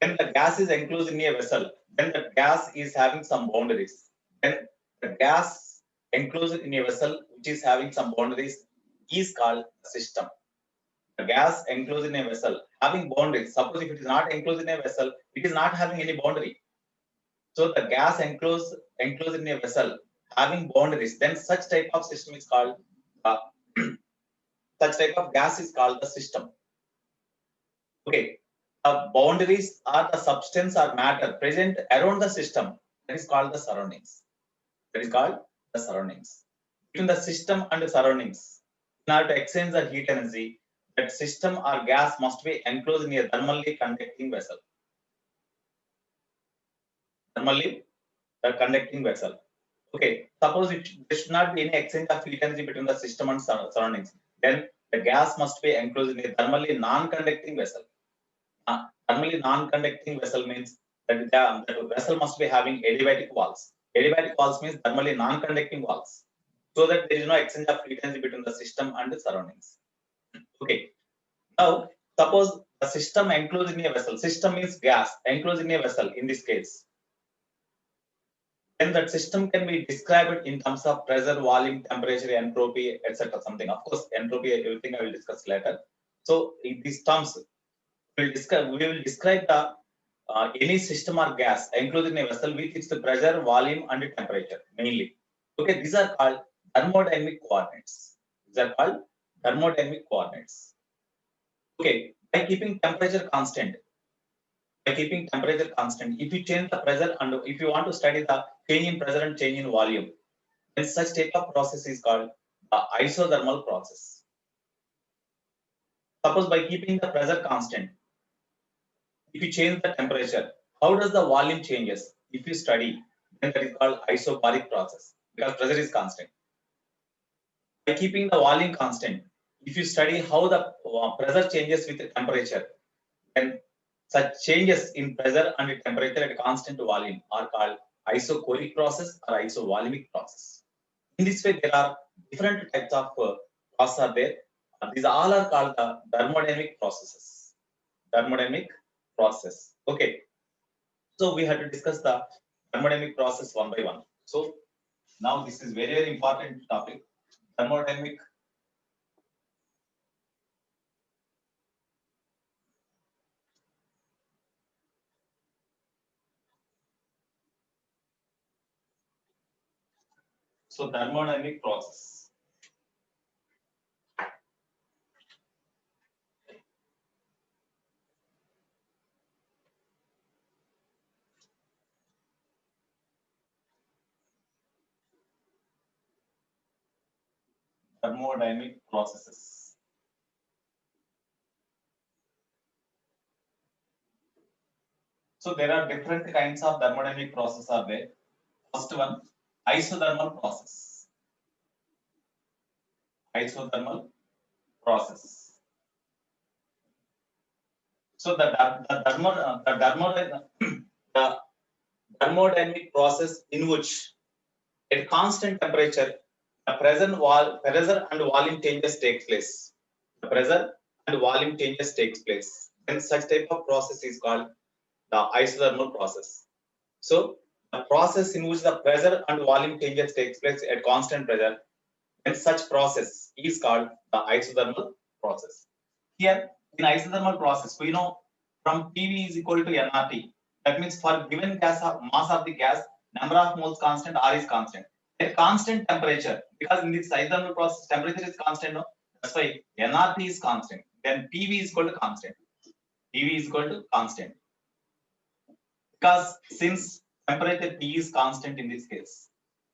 When the gas is enclosed in a vessel, then the gas is having some boundaries. Then the gas enclosed in a vessel which is having some boundaries is called a system. The gas enclosed in a vessel having boundaries. Suppose if it is not enclosed in a vessel, it is not having any boundary. So the gas enclosed in a vessel having boundaries, then such type of system is called such type of gas is called the system. Okay, the boundaries are the substance or matter present around the system. That is called the surroundings. That is called the surroundings. Between the system and the surroundings, in order to exchange the heat energy, that system or gas must be enclosed in a thermally conducting vessel. Thermally conducting vessel. Okay, suppose there should not be any exchange of heat energy between the system and surroundings. Then the gas must be enclosed in a thermally non-conducting vessel. Thermally non-conducting vessel means that the vessel must be having adiabatic walls. Adiabatic walls means thermally non-conducting walls, so that there is no exchange of heat energy between the system and the surroundings. Okay. Now, suppose the system enclosed in a vessel. System means gas enclosed in a vessel. In this case, then that system can be described in terms of pressure, volume, temperature, entropy, etc. Something. Of course, entropy, everything I will discuss later. So, in these terms, we will describe the any system or gas enclosed in a vessel with its pressure, volume, and temperature mainly. Okay, these are called thermodynamic coordinates. These are called thermodynamic coordinates. Okay, by keeping temperature constant, if you change the pressure and if you want to study the change in pressure and change in volume, then such type of process is called the isothermal process. Suppose by keeping the pressure constant, if you change the temperature, how does the volume changes? If you study, then that is called isobaric process because pressure is constant. By keeping the volume constant, if you study how the pressure changes with the temperature, then such changes in pressure and temperature at constant volume are called isochoric process or isovolumic process. In this way, there are different types of processes are there. These all are called the thermodynamic processes. Thermodynamic process. Okay. So we had to discuss the thermodynamic process one by one. So now this is very, very important topic. Thermodynamic. So thermodynamic process. Thermodynamic processes. So there are different kinds of thermodynamic processes are there. First one, isothermal process. Isothermal process. So the thermodynamic process in which at constant temperature the pressure and volume changes takes place. The pressure and volume changes takes place. Then such type of process is called the isothermal process. So the process in which the pressure and volume changes takes place at constant pressure, then such process is called the isothermal process. Here in isothermal process, we know from PV is equal to nRT. That means for given gas mass of the gas, number of moles constant, R is constant. At constant temperature, because in this isothermal process, temperature is constant, no? That's why nRT is constant. Then PV is equal to constant. PV is equal to constant. Because since temperature T is constant in this case.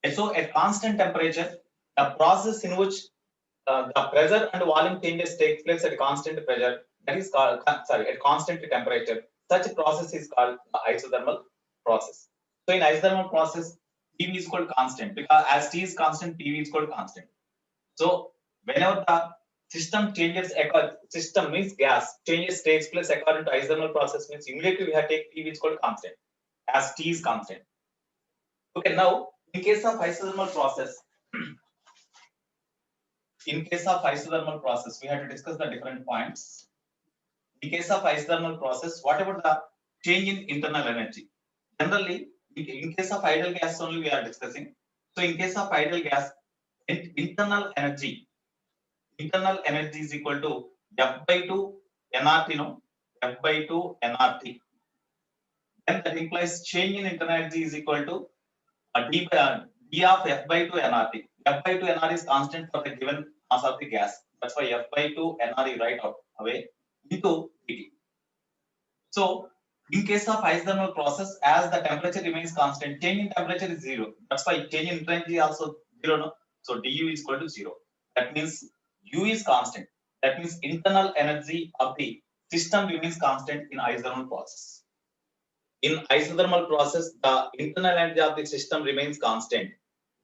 And so at constant temperature, the process in which the pressure and volume changes takes place at constant pressure, that is called, at constant temperature. Such a process is called the isothermal process. So in isothermal process, PV is equal to constant because as T is constant, PV is equal to constant. So whenever the system changes, system means gas changes takes place according to isothermal process means immediately we have to take PV is equal to constant as T is constant. Okay, now in case of isothermal process, we have to discuss the different points. In case of isothermal process, whatever the change in internal energy. Generally, in case of ideal gas only we are discussing. So in case of ideal gas, internal energy is equal to F by 2 nRT, no? F by 2 nRT. Then that implies change in internal energy is equal to D of F by 2 nRT. F by 2 nR is constant for the given mass of the gas. That's why F by 2 nR you write out away into dT. So in case of isothermal process, as the temperature remains constant, change in temperature is 0. That's why change in internal energy also 0. No? So du is equal to 0. That means U is constant. That means internal energy of the system remains constant in isothermal process. In isothermal process, the internal energy of the system remains constant.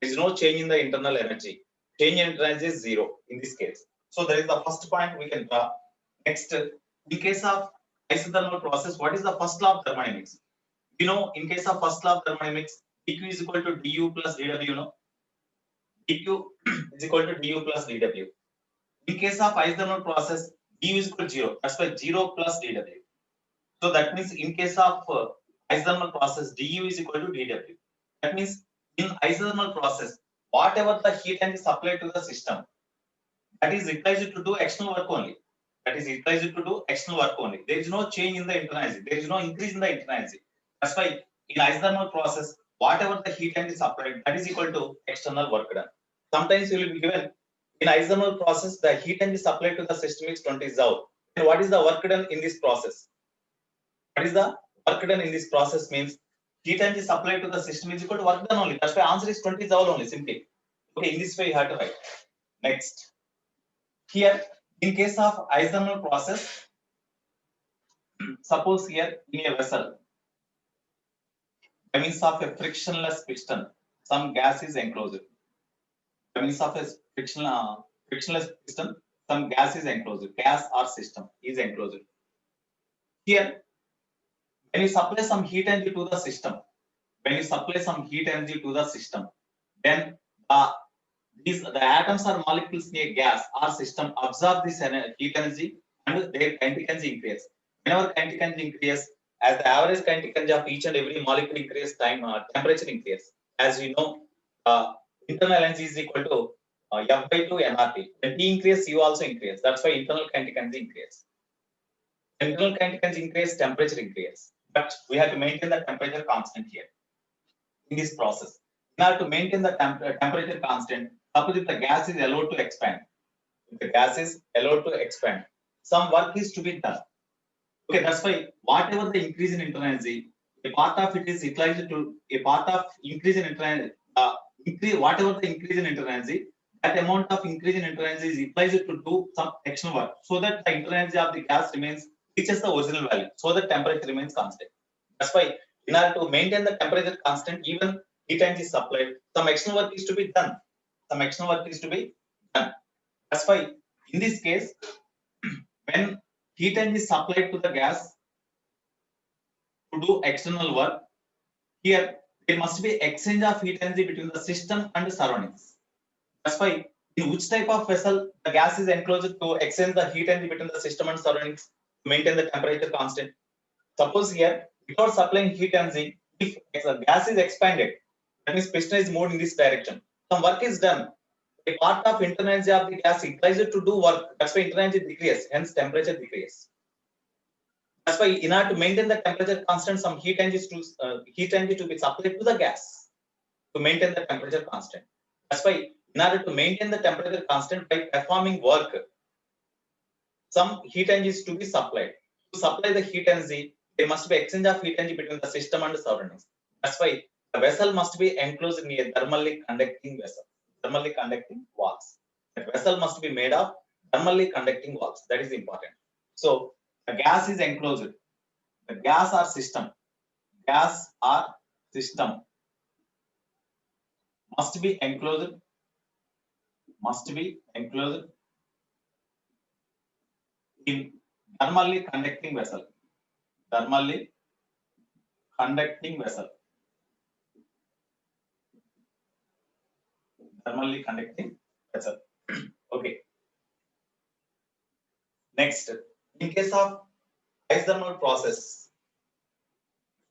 There is no change in the internal energy. Change in internal energy is 0 in this case. So that is the first point we can draw. Next, in case of isothermal process, what is the first law of thermodynamics? You know, in case of first law of thermodynamics, dq is equal to du plus dw. No, dq is equal to du plus dw. In case of isothermal process, du is equal to 0. That's why 0 plus dw. So that means in case of isothermal process, du is equal to dw. That means in isothermal process, whatever the heat energy supplied to the system, that is utilized to do external work only. That is utilized to do external work only. There is no change in the internal energy. There is no increase in the internal energy. That's why in isothermal process, whatever the heat energy supplied, that is equal to external work done. Sometimes you will be given in isothermal process, the heat energy supplied to the system is 20 joule. And what is the work done in this process? What is the work done in this process means heat energy supplied to the system is equal to work done only. That's why answer is 20 joule only, simply. Okay, in this way you have to write. Next, here in case of isothermal process, suppose here in a vessel, by means of a frictionless piston, some gas is enclosed. By means of a frictionless piston, some gas is enclosed. Gas or system is enclosed. Here, when you supply some heat energy to the system, then the atoms or molecules in a gas or system absorb this heat energy and their kinetic energy increase. Whenever kinetic energy increases, as the average kinetic energy of each and every molecule increase, temperature increase. As we know, internal energy is equal to F by 2 nRT. When T increase, U also increase. That's why internal kinetic energy increase. Internal kinetic energy increase, temperature increase. But we have to maintain the temperature constant here in this process. In order to maintain the temperature constant, suppose if the gas is allowed to expand, some work is to be done. Okay, that's why whatever the increase in internal energy, a part of it is utilized to a part of increase in internal whatever the increase in internal energy, that amount of increase in internal energy is utilized to do some external work, so that the internal energy of the gas reaches the original value, so that temperature remains constant. That's why in order to maintain the temperature constant, even heat energy is supplied, some external work is to be done. That's why in this case, when heat energy is supplied to the gas to do external work, here there must be exchange of heat energy between the system and the surroundings. That's why in which type of vessel the gas is enclosed to exchange the heat energy between the system and surroundings to maintain the temperature constant. Suppose here, without supplying heat energy, if the gas is expanded, that means piston is moved in this direction. Some work is done. A part of internal energy of the gas utilized to do work. That's why internal energy decreases, hence temperature decreases. That's why in order to maintain the temperature constant, some heat energy to be supplied to the gas to maintain the temperature constant. That's why in order to maintain the temperature constant by performing work, some heat energy is to be supplied. To supply the heat energy, there must be exchange of heat energy between the system and the surroundings. That's why the vessel must be enclosed in a thermally conducting vessel, thermally conducting walls. The vessel must be made of thermally conducting walls. That is important. So the gas is enclosed. The gas or system must be enclosed in thermally conducting vessel. Thermally conducting vessel. Okay. Next, in case of isothermal process,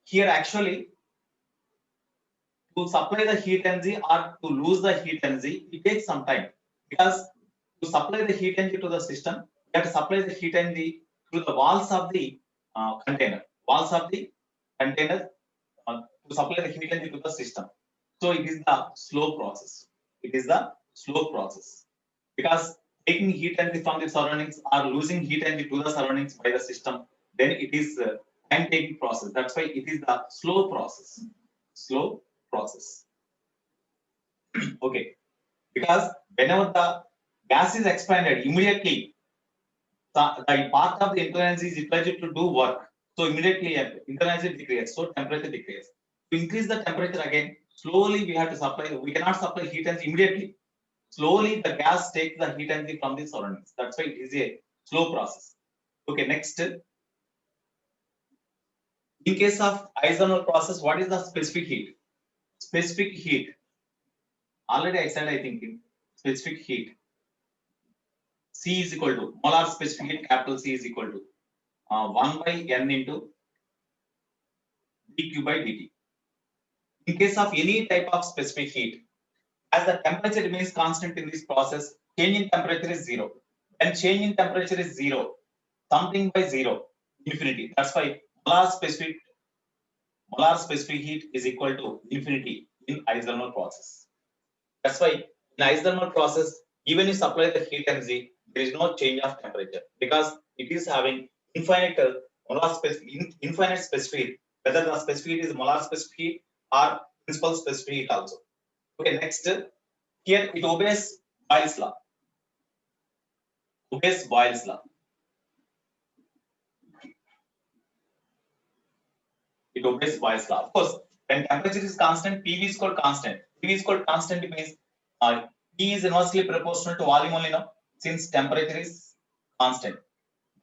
Here actually to supply the heat energy or to lose the heat energy, it takes some time, because to supply the heat energy to the system, you have to supply the heat energy through the walls of the container, to supply the heat energy to the system. So it is the slow process. It is the slow process, because taking heat energy from the surroundings or losing heat energy to the surroundings by the system, then it is a time-taking process. That's why it is the slow process. Slow process. Okay, because whenever the gas is expanded, immediately the part of the internal energy is utilized to do work. So immediately internal energy decreases, so temperature decreases. To increase the temperature again, slowly we have to supply. We cannot supply heat energy immediately. Slowly the gas takes the heat energy from the surroundings. That's why it is a slow process. Okay, next. In case of isothermal process, what is the specific heat? Specific heat. Already I said, I think, specific heat. C is equal to molar specific heat, capital C is equal to 1 by N into dq by dt. In case of any type of specific heat, as the temperature remains constant in this process, change in temperature is zero. When change in temperature is zero, something by zero, infinity. That's why molar specific heat is equal to infinity in isothermal process. That's why in isothermal process, even if you supply the heat energy, there is no change of temperature, because it is having infinite infinite specific heat, whether the specific heat is molar specific heat or principal specific heat also. Okay, next, here it obeys Boyle's law. Obeys Boyle's law. It obeys Boyle's law. Of course, when temperature is constant, PV is called constant. PV is called constant means P is inversely proportional to volume only now, since temperature is constant.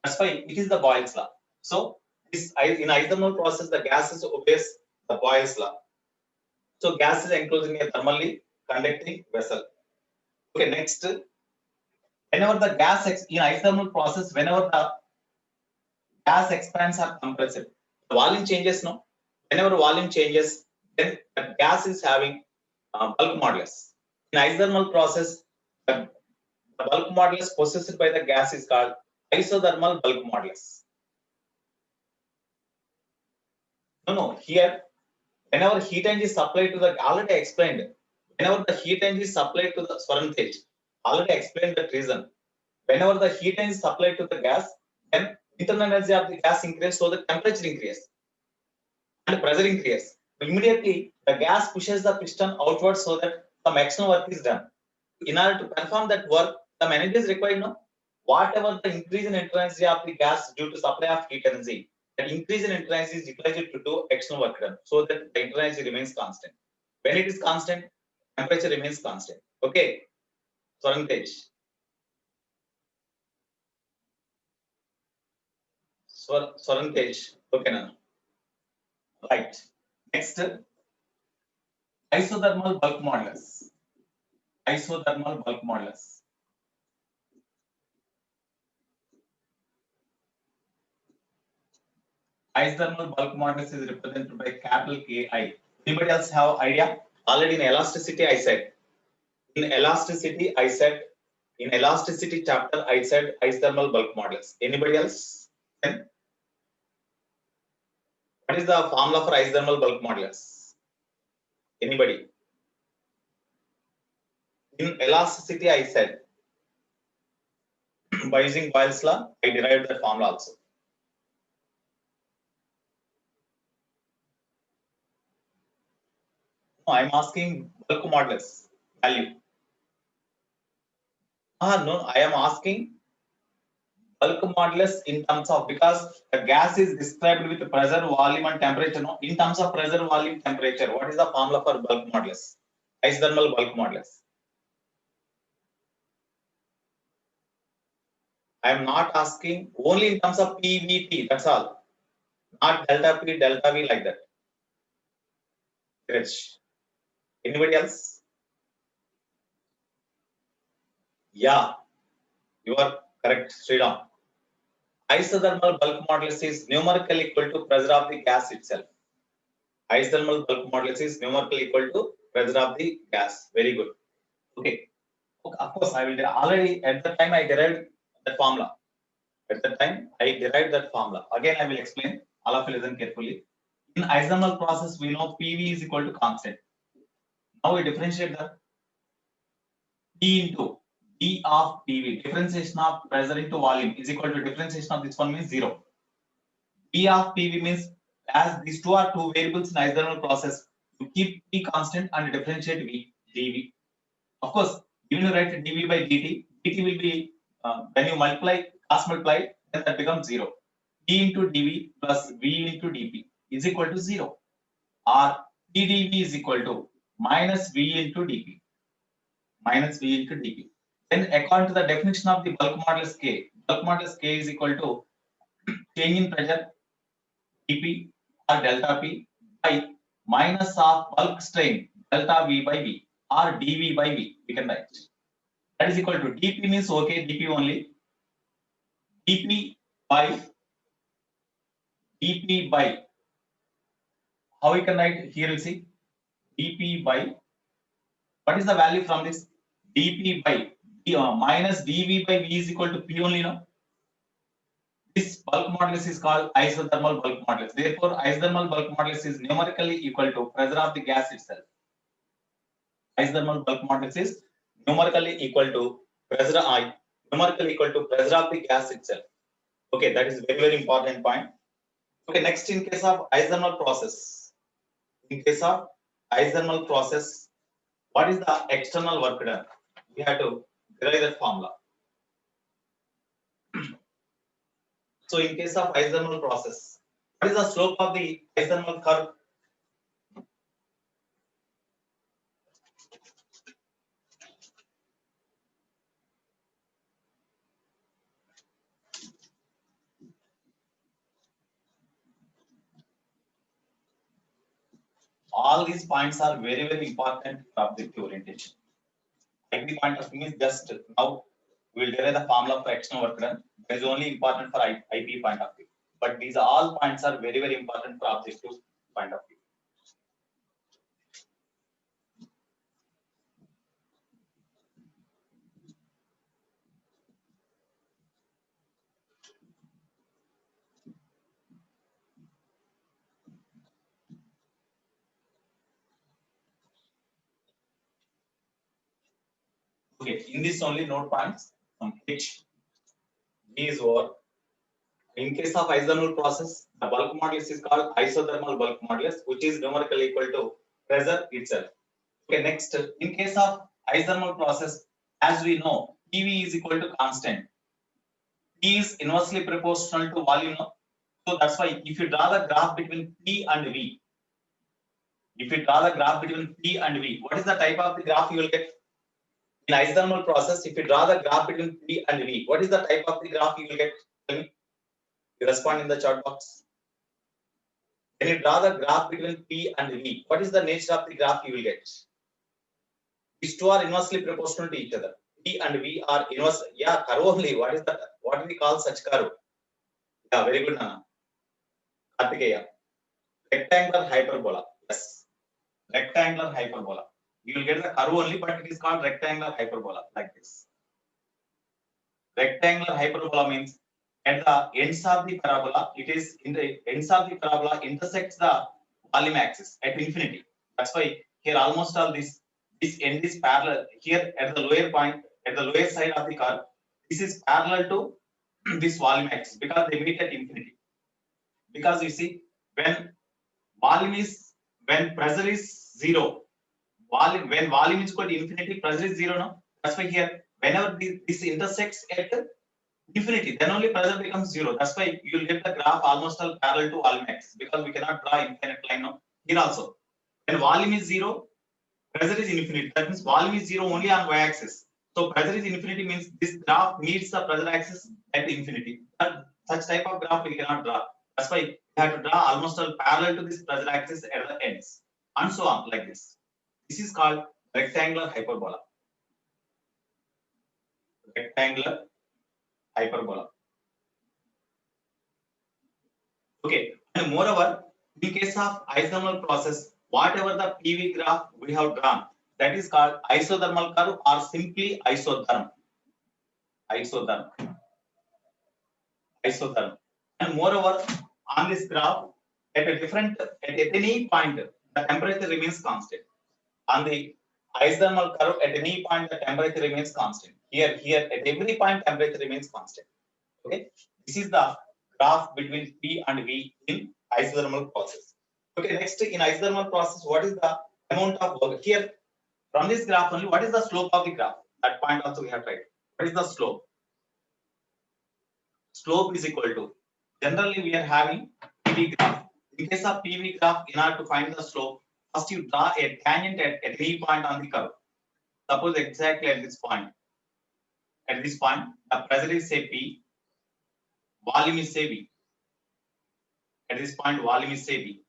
That's why it is the Boyle's law. So this in isothermal process, the gases obeys the Boyle's law. So gas is enclosed in a thermally conducting vessel. Okay, next, whenever the gas in isothermal process, whenever the gas expands or compresses, the volume changes. No, whenever volume changes, then the gas is having bulk modulus. In isothermal process, the bulk modulus possessed by the gas is called isothermal bulk modulus. No, here, whenever heat energy is supplied to the, already explained, whenever the heat energy is supplied to the Swaranthej, already explained that reason. Whenever the heat energy is supplied to the gas, then internal energy of the gas increases, so the temperature increases and pressure increases. Immediately, the gas pushes the piston outward so that some external work is done. In order to perform that work, some energy is required. No, whatever the increase in internal energy of the gas due to supply of heat energy, that increase in internal energy is utilized to do external work done, so that the internal energy remains constant. When it is constant, temperature remains constant. Okay, Swaranthej. Swaranthej. Okay, now. Right. Next, isothermal bulk modulus. Isothermal bulk modulus. Isothermal bulk modulus is represented by capital Ki. Anybody else have idea? Already in elasticity, I said. In elasticity chapter, I said isothermal bulk modulus. Anybody else? Then, what is the formula for isothermal bulk modulus? Anybody? In elasticity, I said, by using Boyle's law, I derived that formula also. No, I'm asking bulk modulus value. No, I am asking bulk modulus in terms of, because the gas is described with pressure, volume, and temperature. No, in terms of pressure, volume, temperature, what is the formula for bulk modulus? Isothermal bulk modulus. I am not asking only in terms of PVT. That's all. Not delta P, delta V like that. Rich. Anybody else? Yeah, you are correct, Sriram. Isothermal bulk modulus is numerically equal to pressure of the gas itself. Isothermal bulk modulus is numerically equal to pressure of the gas. Very good. Okay. Of course, I will already at the time I derived that formula. At the time I derived that formula. Again, I will explain. All of you listen carefully. In isothermal process, we know PV is equal to constant. Now we differentiate the P into D of PV. Differentiation of pressure into volume is equal to differentiation of this one means 0. D of PV means as these two are two variables in isothermal process, you keep P constant and differentiate V dV. Of course, even you write dV by dt, dt will be when you multiply, cross multiply, then that becomes 0. D into dV plus V into dP is equal to 0. Or ddV is equal to minus V into dP. Minus V into dP. Then according to the definition of the bulk modulus K, bulk modulus K is equal to change in pressure dP or delta P by minus of bulk strain delta V by V or dV by V. We can write. That is equal to dP means okay, dP only. dP by how we can write here, you see dP by what is the value from this dP by minus dV by V is equal to P only, no? This bulk modulus is called isothermal bulk modulus. Therefore, isothermal bulk modulus is numerically equal to pressure of the gas itself. Isothermal bulk modulus is numerically equal to pressure of the gas itself. Okay, that is very important point. Okay, next in case of isothermal process. In case of isothermal process, what is the external work done? We have to derive that formula. So in case of isothermal process, what is the slope of the isothermal curve? All these points are very important for objective orientation. IP point of view is just now we will derive the formula for external work done. That is only important for IP point of view. But these all points are very important for objective point of view. Okay, in this only note points from H. G is over. In case of isothermal process, the bulk modulus is called isothermal bulk modulus, which is numerically equal to pressure itself. Okay, next, in case of isothermal process, as we know, PV is equal to constant. P is inversely proportional to volume. So that's why if you draw the graph between P and V, what is the type of the graph you will get? In isothermal process, if you draw the graph between P and V, what is the type of the graph you will get? Tell me. You respond in the chat box. When you draw the graph between P and V, what is the nature of the graph you will get? These two are inversely proportional to each other. P and V are inverse. Yeah, curve only. What is that? What do we call such curve? Yeah, very good, Nana. Kartikeya. Rectangular hyperbola. Yes. Rectangular hyperbola. You will get the curve only, but it is called rectangular hyperbola, like this. Rectangular hyperbola means at the ends of the parabola, it is in the ends of the parabola intersects the volume axis at infinity. That's why here almost all this end is parallel. Here at the lower point, at the lower side of the curve, this is parallel to this volume axis because they meet at infinity. Because you see, when pressure is zero, when volume is equal to infinity, pressure is zero. No, that's why here whenever this intersects at infinity, then only pressure becomes zero. That's why you will get the graph almost all parallel to volume axis because we cannot draw infinite line. No, here also when volume is zero, pressure is infinity. That means volume is zero only on y-axis. So pressure is infinity means this graph meets the pressure axis at infinity. But such type of graph we cannot draw. That's why we have to draw almost all parallel to this pressure axis at the ends, and so on like this. This is called rectangular hyperbola. Rectangular hyperbola. Okay, and moreover, In case of isothermal process, whatever the PV graph we have drawn, that is called isothermal curve or simply isotherm. Isotherm. Isotherm. And moreover, on this graph, at any point, the temperature remains constant. On the isothermal curve, at any point, the temperature remains constant. Here, at every point, temperature remains constant. Okay, this is the graph between P and V in isothermal process. Okay, next in isothermal process, what is the amount of work? Here, from this graph only, what is the slope of the graph? That point also we have tried. What is the slope? Slope is equal to, generally we are having PV graph. In case of PV graph, in order to find the slope, first you draw a tangent at any point on the curve. Suppose exactly at this point. At this point, the pressure is say P, volume is say V. At this point, volume is say V.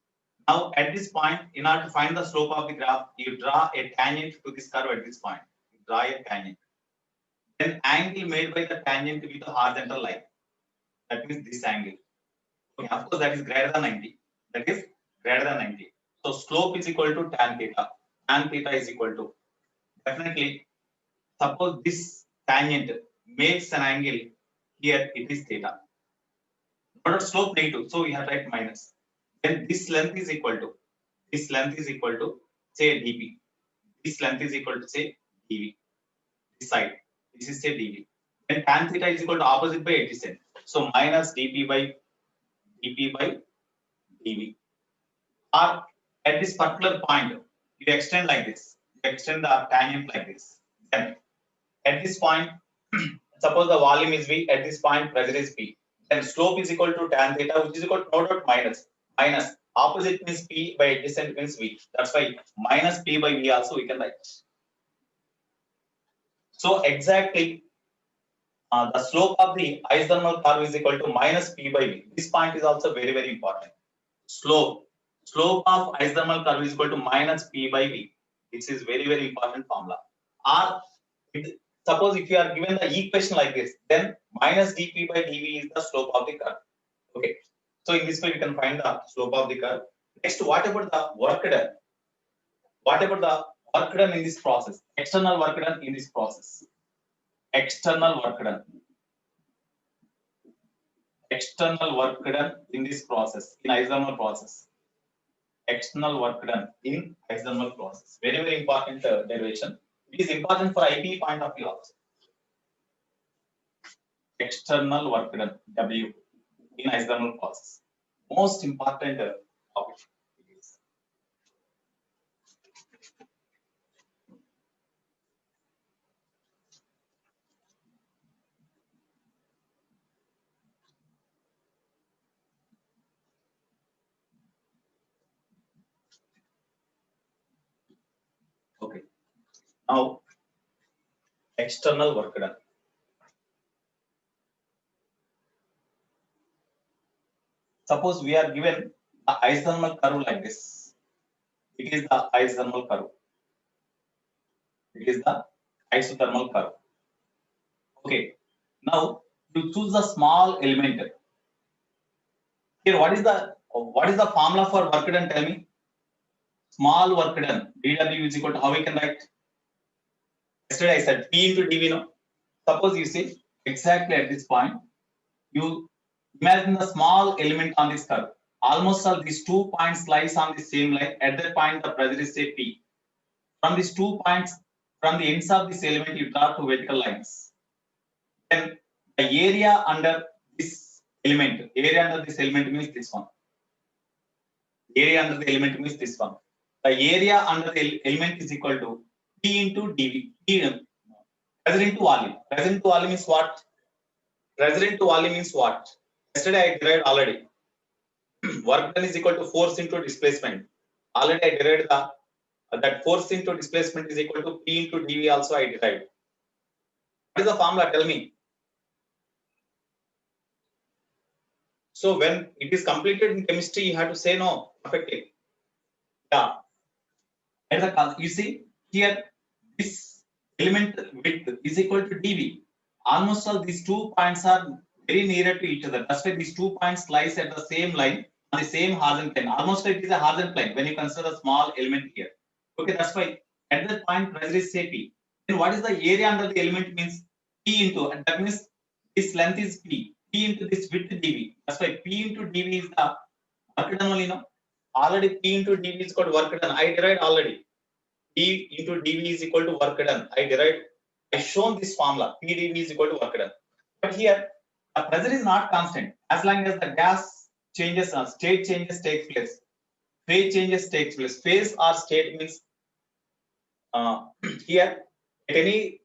Now, at this point, in order to find the slope of the graph, you draw a tangent to this curve at this point. You draw a tangent. Then angle made by the tangent with the horizontal line. That means this angle. Okay, of course, that is greater than 90. That is greater than 90. So slope is equal to tan theta. Tan theta is equal to, definitely, suppose this tangent makes an angle, here it is theta. But slope negative, so we have to write minus. Then this length is equal to, say dp. This length is equal to say dv. This side, this is say dv. Then tan theta is equal to opposite by adjacent. So minus dp by dv. Or at this particular point, you extend like this. You extend the tangent like this. Then at this point, suppose the volume is V, at this point pressure is P. Then slope is equal to tan theta, which is equal to no dot minus. Minus opposite means P by adjacent means V. That's why minus P by V also we can write. So exactly the slope of the isothermal curve is equal to minus P by V. This point is also very, very important. Slope of isothermal curve is equal to minus P by V. This is very, very important formula. Or suppose if you are given the equation like this, then minus dp by dv is the slope of the curve. Okay. So in this way, you can find the slope of the curve. Next, what about the work done? What about the work done in this process? External work done in this process. External work done. External work done in this process, in isothermal process. External work done in isothermal process. Very, very important derivation. It is important for IP point of view also. External work done, W, in isothermal process. Most important topic. Okay. Now, external work done. Suppose we are given the isothermal curve like this. It is the isothermal curve. It is the isothermal curve. Okay. Now, you choose a small element. Here, what is the formula for work done? Tell me. Small work done. dW is equal to, how we can write? Yesterday I said P into dV. No. Suppose you say exactly at this point, you imagine the small element on this curve. Almost all these 2 points lies on the same line. At that point, the pressure is say P. From these 2 points, from the ends of this element, you draw 2 vertical lines. Then the area under this element means this one. Area under the element means this one. The area under the element is equal to P into dV. Pressure into volume. Pressure into volume is what? Pressure into volume means what? Yesterday I derived already. Work done is equal to force into displacement. Already I derived that force into displacement is equal to P into dV also I derived. What is the formula? Tell me. So when it is completed in chemistry, you have to say no perfectly. Yeah. And you see here, this element width is equal to dV. Almost all these 2 points are very near to each other. That's why these 2 points lies at the same line. on the same horizontal plane. Almost it is a horizontal plane when you consider the small element here. Okay, that's why at that point pressure is say P. Then what is the area under the element means P into, and that means this length is P. P into this width dV. That's why P into dV is the work done only, no? Already P into dV is equal to work done. I derived already. P into dV is equal to work done. I derived. I shown this formula. P dV is equal to work done. But here the pressure is not constant as long as the gas changes, state changes takes place. Phase changes takes place. Phase or state means here at any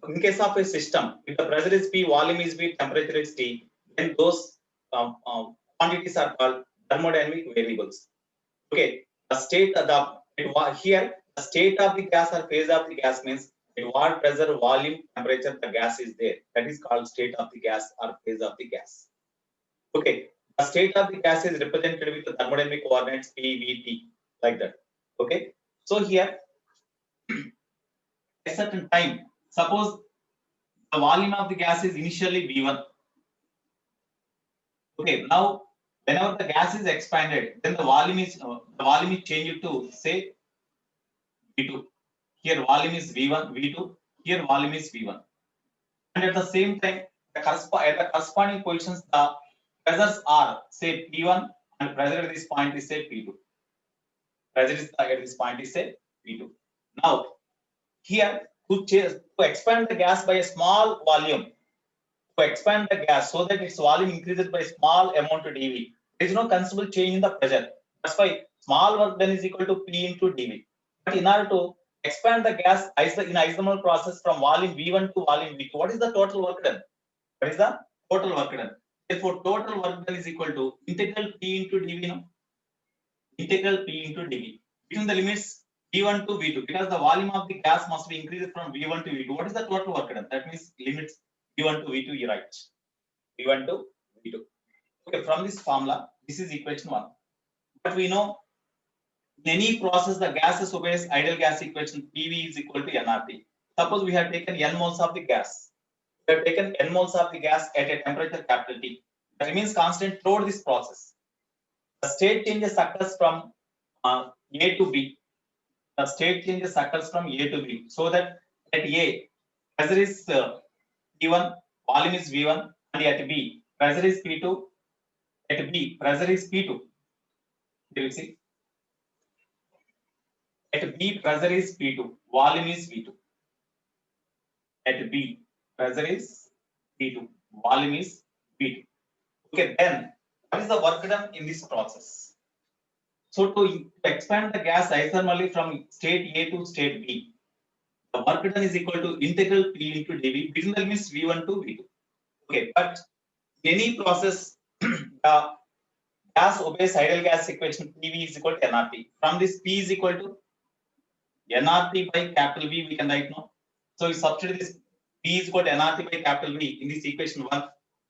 in case of a system, if the pressure is P, volume is V, temperature is T, then those quantities are called thermodynamic variables. Okay, the state of the here the state of the gas or phase of the gas means at what pressure, volume, temperature the gas is there. That is called state of the gas or phase of the gas. Okay, the state of the gas is represented with the thermodynamic coordinates P, V, T, like that. Okay, so here at a certain time, suppose the volume of the gas is initially V1. Okay, now whenever the gas is expanded, then the volume is changed to say V2. Here volume is V1, V2. Here volume is V1. And at the same time, at the corresponding positions, the pressures are say P1 and pressure at this point is say P2. Pressure is at this point is say P2. Now, here to expand the gas by a small volume, to expand the gas so that its volume increases by a small amount of dV, there is no considerable change in the pressure. That's why small work done is equal to P into dV. But in order to expand the gas in isothermal process from volume V1 to volume V2, what is the total work done? What is the total work done? Therefore, total work done is equal to integral P into dV. No? Integral P into dV between the limits V1 to V2, because the volume of the gas must be increased from V1 to V2. What is the total work done? That means limits V1 to V2, you write V1 to V2. Okay, from this formula, this is equation 1. But we know in any process the gases obeys ideal gas equation PV is equal to nRT. Suppose we have taken n moles of the gas. We have taken n moles of the gas at a temperature capital T. That remains constant throughout this process. The state changes occurs from A to B. The state changes occurs from A to B. So that at A, pressure is P1, volume is V1, and at B, pressure is P2. At B, pressure is P2. You will see. At B, pressure is P2, volume is V2. At B, pressure is P2, volume is V2. Okay, then what is the work done in this process? So to expand the gas isothermally from state A to state B, the work done is equal to integral P into dV between the limits V1 to V2. Okay, but in any process, the gas obeys ideal gas equation PV is equal to nRT. From this P is equal to nRT by capital V, we can write now. So we substitute this P is equal to nRT by capital V in this equation 1.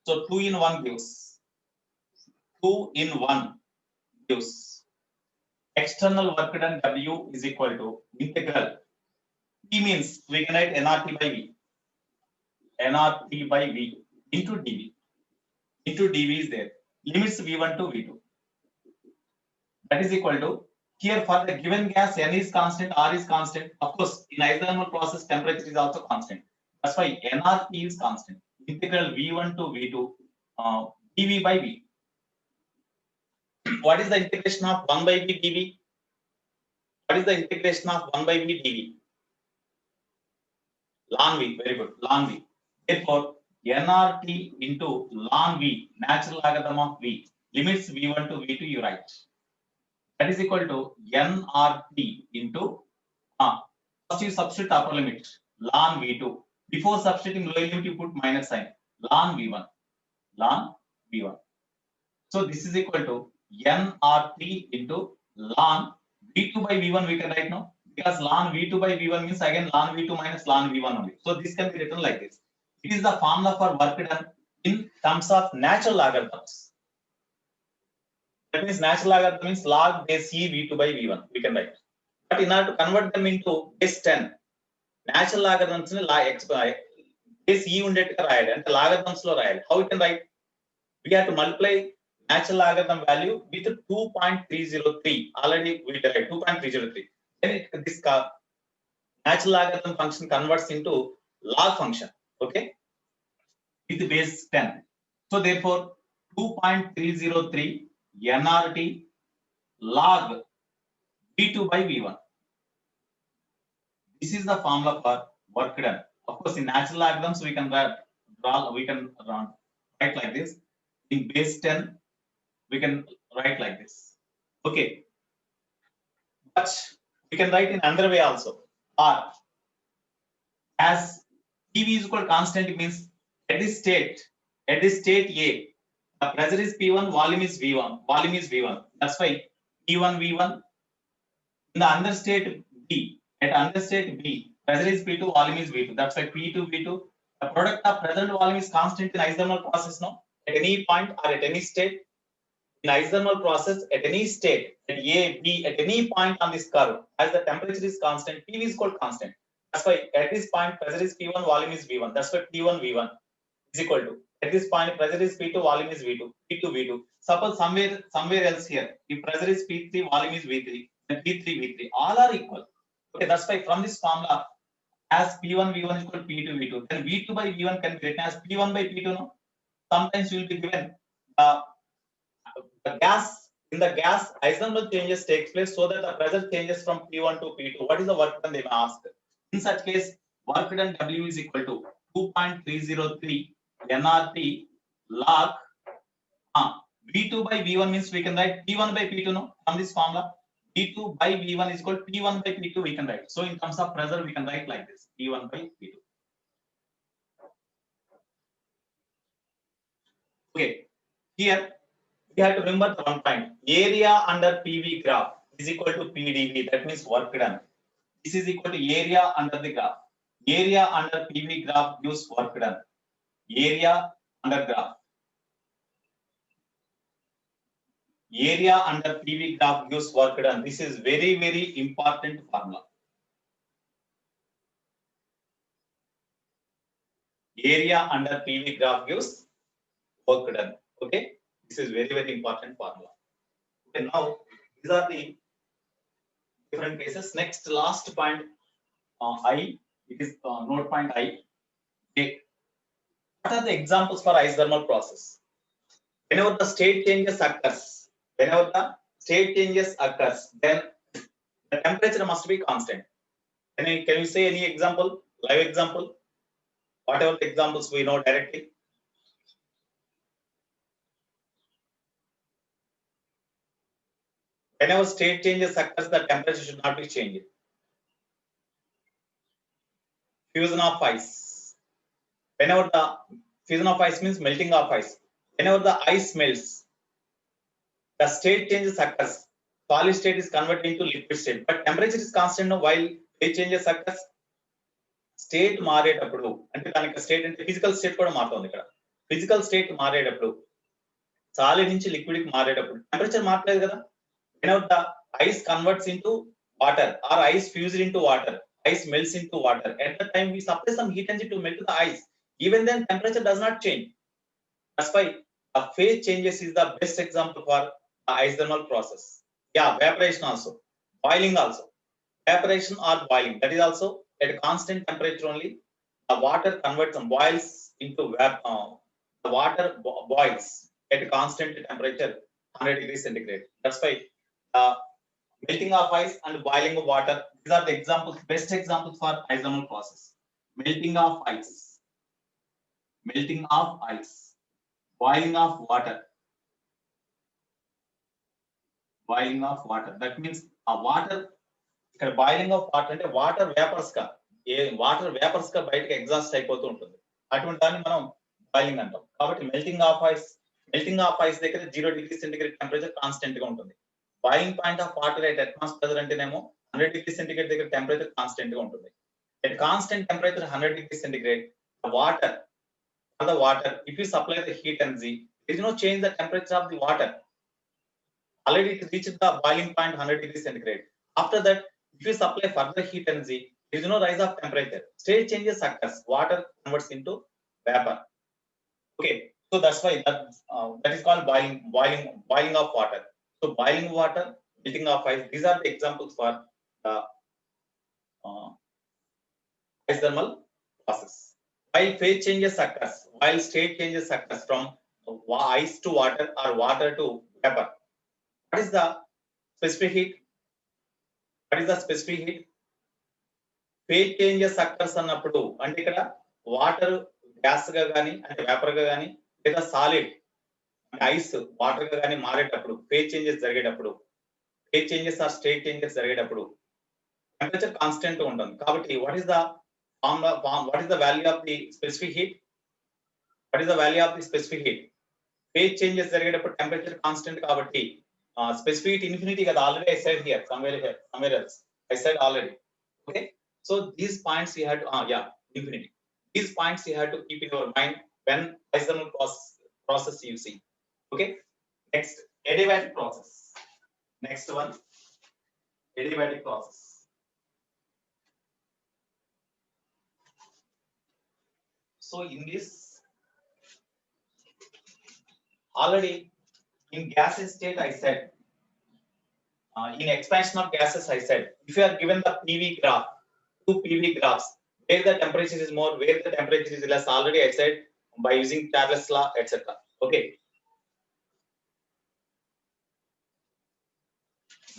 So 2 in 1 gives 2 in 1 gives external work done W is equal to integral. P means we can write nRT by V. nRT by V into dV. Into dV is there. Limits V1 to V2. That is equal to, here for the given gas, N is constant, R is constant. Of course, in isothermal process, temperature is also constant. That's why nRT is constant. Integral V1 to V2 dV by V. What is the integration of 1 by V dV? What is the integration of 1 by V dV? Ln V, very good, Ln V. Therefore, nRT into ln V, natural logarithm of V, limits V1 to V2, you write. That is equal to nRT into, first you substitute upper limit, ln V2. Before substituting lower limit, you put minus sign, ln V1. Ln V1. So this is equal to nRT into ln V2 by V1, we can write now. Because ln V2 by V1 means again ln V2 minus ln V1 only. So this can be written like this. It is the formula for work done in terms of natural logarithms. That means natural logarithm means log base E V2 by V1, we can write. But in order to convert them into base 10, natural logarithms in base E undettuga rayali ante logarithms lo rayali. How we can write? We have to multiply natural logarithm value with 2.303. Already we derived 2.303. Then this natural logarithm function converts into log function, okay, with base 10. So therefore 2.303 nRT log V2 by V1. This is the formula for work done. Of course, in natural logarithms we can write like this. In base 10 we can write like this, okay, but we can write in another way also. Or as PV is equal constant, it means at this state A, the pressure is P1, volume is V1. That's why P1 V1. In the under state B, at under state B, pressure is P2, volume is V2. That's why P2 V2. The product of present volume is constant in isothermal process. No, at any point or at any state in isothermal process, at any state, at A, B, at any point on this curve, as the temperature is constant, PV is called constant. That's why at this point pressure is P1, volume is V1. That's why P1 V1 is equal to, at this point pressure is P2, volume is V2. P2 V2. Suppose somewhere else here, if pressure is P3, volume is V3, then P3 V3, all are equal. Okay, that's why from this formula, as P1 V1 is equal to P2 V2, then V2 by V1 can be written as P1 by P2. No, sometimes you will be given the gas, in the gas isothermal changes takes place, so that the pressure changes from P1 to P2. What is the work done, they may ask. In such case, work done W is equal to 2.303 nRT log V2 by V1 means we can write P1 by P2. No, from this formula V2 by V1 is equal to P1 by P2 we can write. So in terms of pressure we can write like this, P1 by P2. Okay, here we have to remember the one point. Area under PV graph is equal to PdV. That means work done. This is equal to area under the graph. Area under PV graph gives work done. Area under graph. Area under PV graph gives work done. This is very, very important formula. Area under PV graph gives work done. Okay, this is very, very important formula. Okay, now these are the different cases. Next, last point, I. It is note point I. Okay. What are the examples for isothermal process? Whenever the state changes occurs, then the temperature must be constant. Can you say any example, live example? Whatever the examples we know directly. Whenever state changes occurs, the temperature should not be changed. Fusion of ice. Whenever the fusion of ice means melting of ice. Whenever the ice melts, the state changes occurs. Solid state is converted into liquid state, but temperature is constant. While state changes occurs, state మారేటప్పుడు అంటే దానికి state అంటే physical state కూడా మారుతుంది. ఇక్కడ physical state మారేటప్పుడు solid నుంచి liquid కి మారేటప్పుడు temperature మారలేదు కదా. whenever the ice converts into water or ice fuses into water, ice melts into water, at the time we supply some heat energy to melt the ice. Even then temperature does not change. That's why phase changes is the best example for isothermal process. Yeah, evaporation also, boiling also. Evaporation or boiling, that is also at a constant temperature only. The water converts and boils into the water boils at a constant temperature 100 degrees centigrade. That's why melting of ice and boiling of water, these are the examples, best examples for isothermal process. Melting of ice, boiling of water, that means a water, ఇక్కడ boiling of water అంటే water vapours గా బయటకి exhaust అయిపోతూ ఉంటుంది. అటువంటి దాన్ని మనం boiling అంటాం. కాబట్టి మెల్టింగ్ ఆఫ్ ఐస్ దగ్గర 0 డిగ్రీ సెంటిగ్రేడ్ టెంపరేచర్ కాన్స్టెంట్ గా ఉంటుంది. Boiling point of water at atmosphere pressure అంటేనేమో 100 డిగ్రీ సెంటిగ్రేడ్ దగ్గర టెంపరేచర్ కాన్స్టెంట్ గా ఉంటుంది. At constant temperature 100 degree centigrade water, if you supply the heat energy, there is no change the temperature of the water. Already it reached the boiling point 100 degrees centigrade. After that, if you supply further heat energy, there is no rise of temperature. State changes occurs. Water converts into vapor. Okay. So that's why that is called boiling of water. So boiling water, melting of ice. These are the examples for the isothermal process. While phase changes occurs, while state changes occurs from ice to water or water to vapor. What is the specific heat? What is the specific heat? Phase changes occurs అన్నప్పుడు అంటే ఇక్కడ water gas గా కానీ అంటే vapour గా కానీ లేదా solid అంటే ఐస్ వాటర్ గా కానీ మారేటప్పుడు ఫేజ్ చేంజెస్ జరిగేటప్పుడు phase changes are state changes జరిగేటప్పుడు టెంపరేచర్ కాన్స్టెంట్ ఉంటుంది. కాబట్టి what is the value of the specific heat? What is the value of the specific heat? Phase changes జరిగేటప్పుడు టెంపరేచర్ కాన్స్టెంట్ కాబట్టి specific heat infinity కదా. Already I said here somewhere else I said already. Okay, so these points you had to infinity. These points you have to keep in your mind when isothermal process you see. Okay, next adiabatic process. Next one, adiabatic process. So in this, already in gaseous state I said, in expansion of gases I said, if you are given the PV graph, two PV graphs, where the temperature is more, where the temperature is less, already I said by using Charles law, etc. Okay,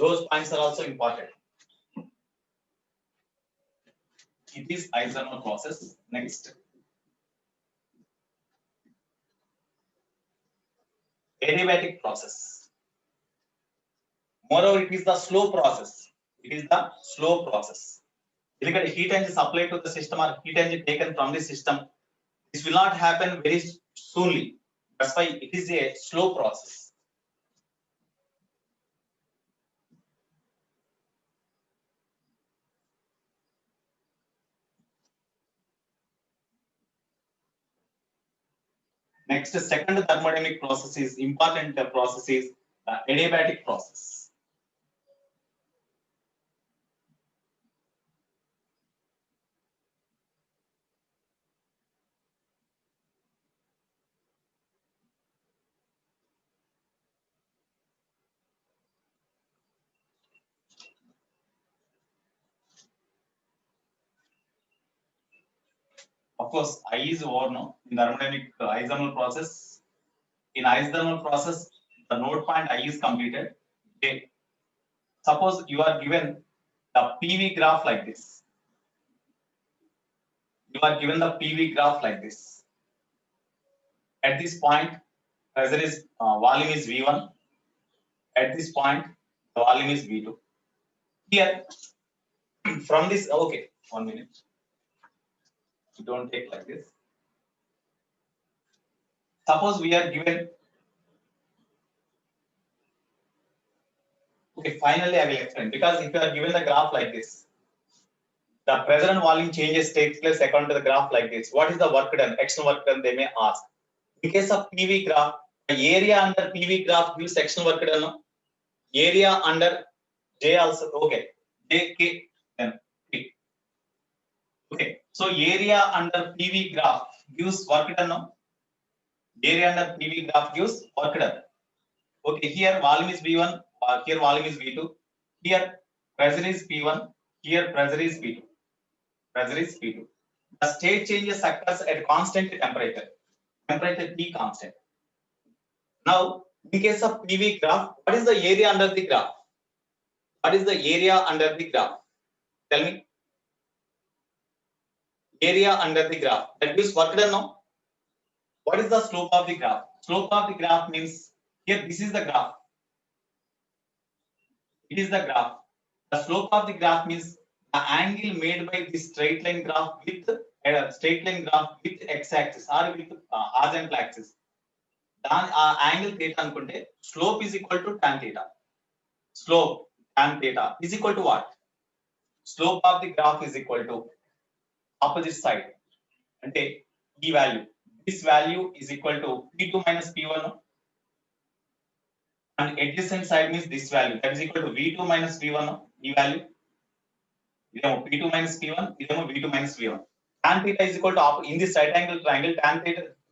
those points are also important. It is isothermal process. Next, adiabatic process. Moreover, it is the slow process. It is the slow process. If heat energy supplied to the system or heat energy taken from the system, this will not happen very soonly. That's why it is a slow process. Next, second thermodynamic process is important process is adiabatic process. Of course, I is over now in thermodynamic isothermal process. In isothermal process, the node point I is completed. Okay. Suppose you are given the PV graph like this. You are given the PV graph like this. At this point, pressure is volume is V1. At this point, the volume is V2. Here, from this, okay, 1 minute. You don't take like this. Suppose we are given. Okay, finally I will explain, because if you are given the graph like this, the pressure and volume changes takes place according to the graph like this. What is the work done? External work done, they may ask. In case of PV graph, the area under PV graph gives external work done. No? Area under J also, okay. J, K, then P. Okay, so area under PV graph gives work done. No? Area under PV graph gives work done. Okay, here volume is V1, here volume is V2. Here pressure is P1, here pressure is P2. Pressure is P2. The state changes occurs at constant temperature. Temperature T constant. Now, in case of PV graph, what is the area under the graph? What is the area under the graph? Tell me. Area under the graph. That gives work done now. What is the slope of the graph? Slope of the graph means here this is the graph. It is the graph. The slope of the graph means the angle made by the straight line graph with x-axis or with horizontal axis. Then angle theta అనుకుంటే slope is equal to tan theta. Slope tan theta is equal to what? Slope of the graph is equal to opposite side. అంటే ఈ value. This value is equal to P2 minus P1. And adjacent side means this value. That is equal to V2 minus V1. ఈ value. ఇదేమో P2 minus P1, ఇదేమో V2 minus V1. Tan theta is equal to in this right angle triangle, tan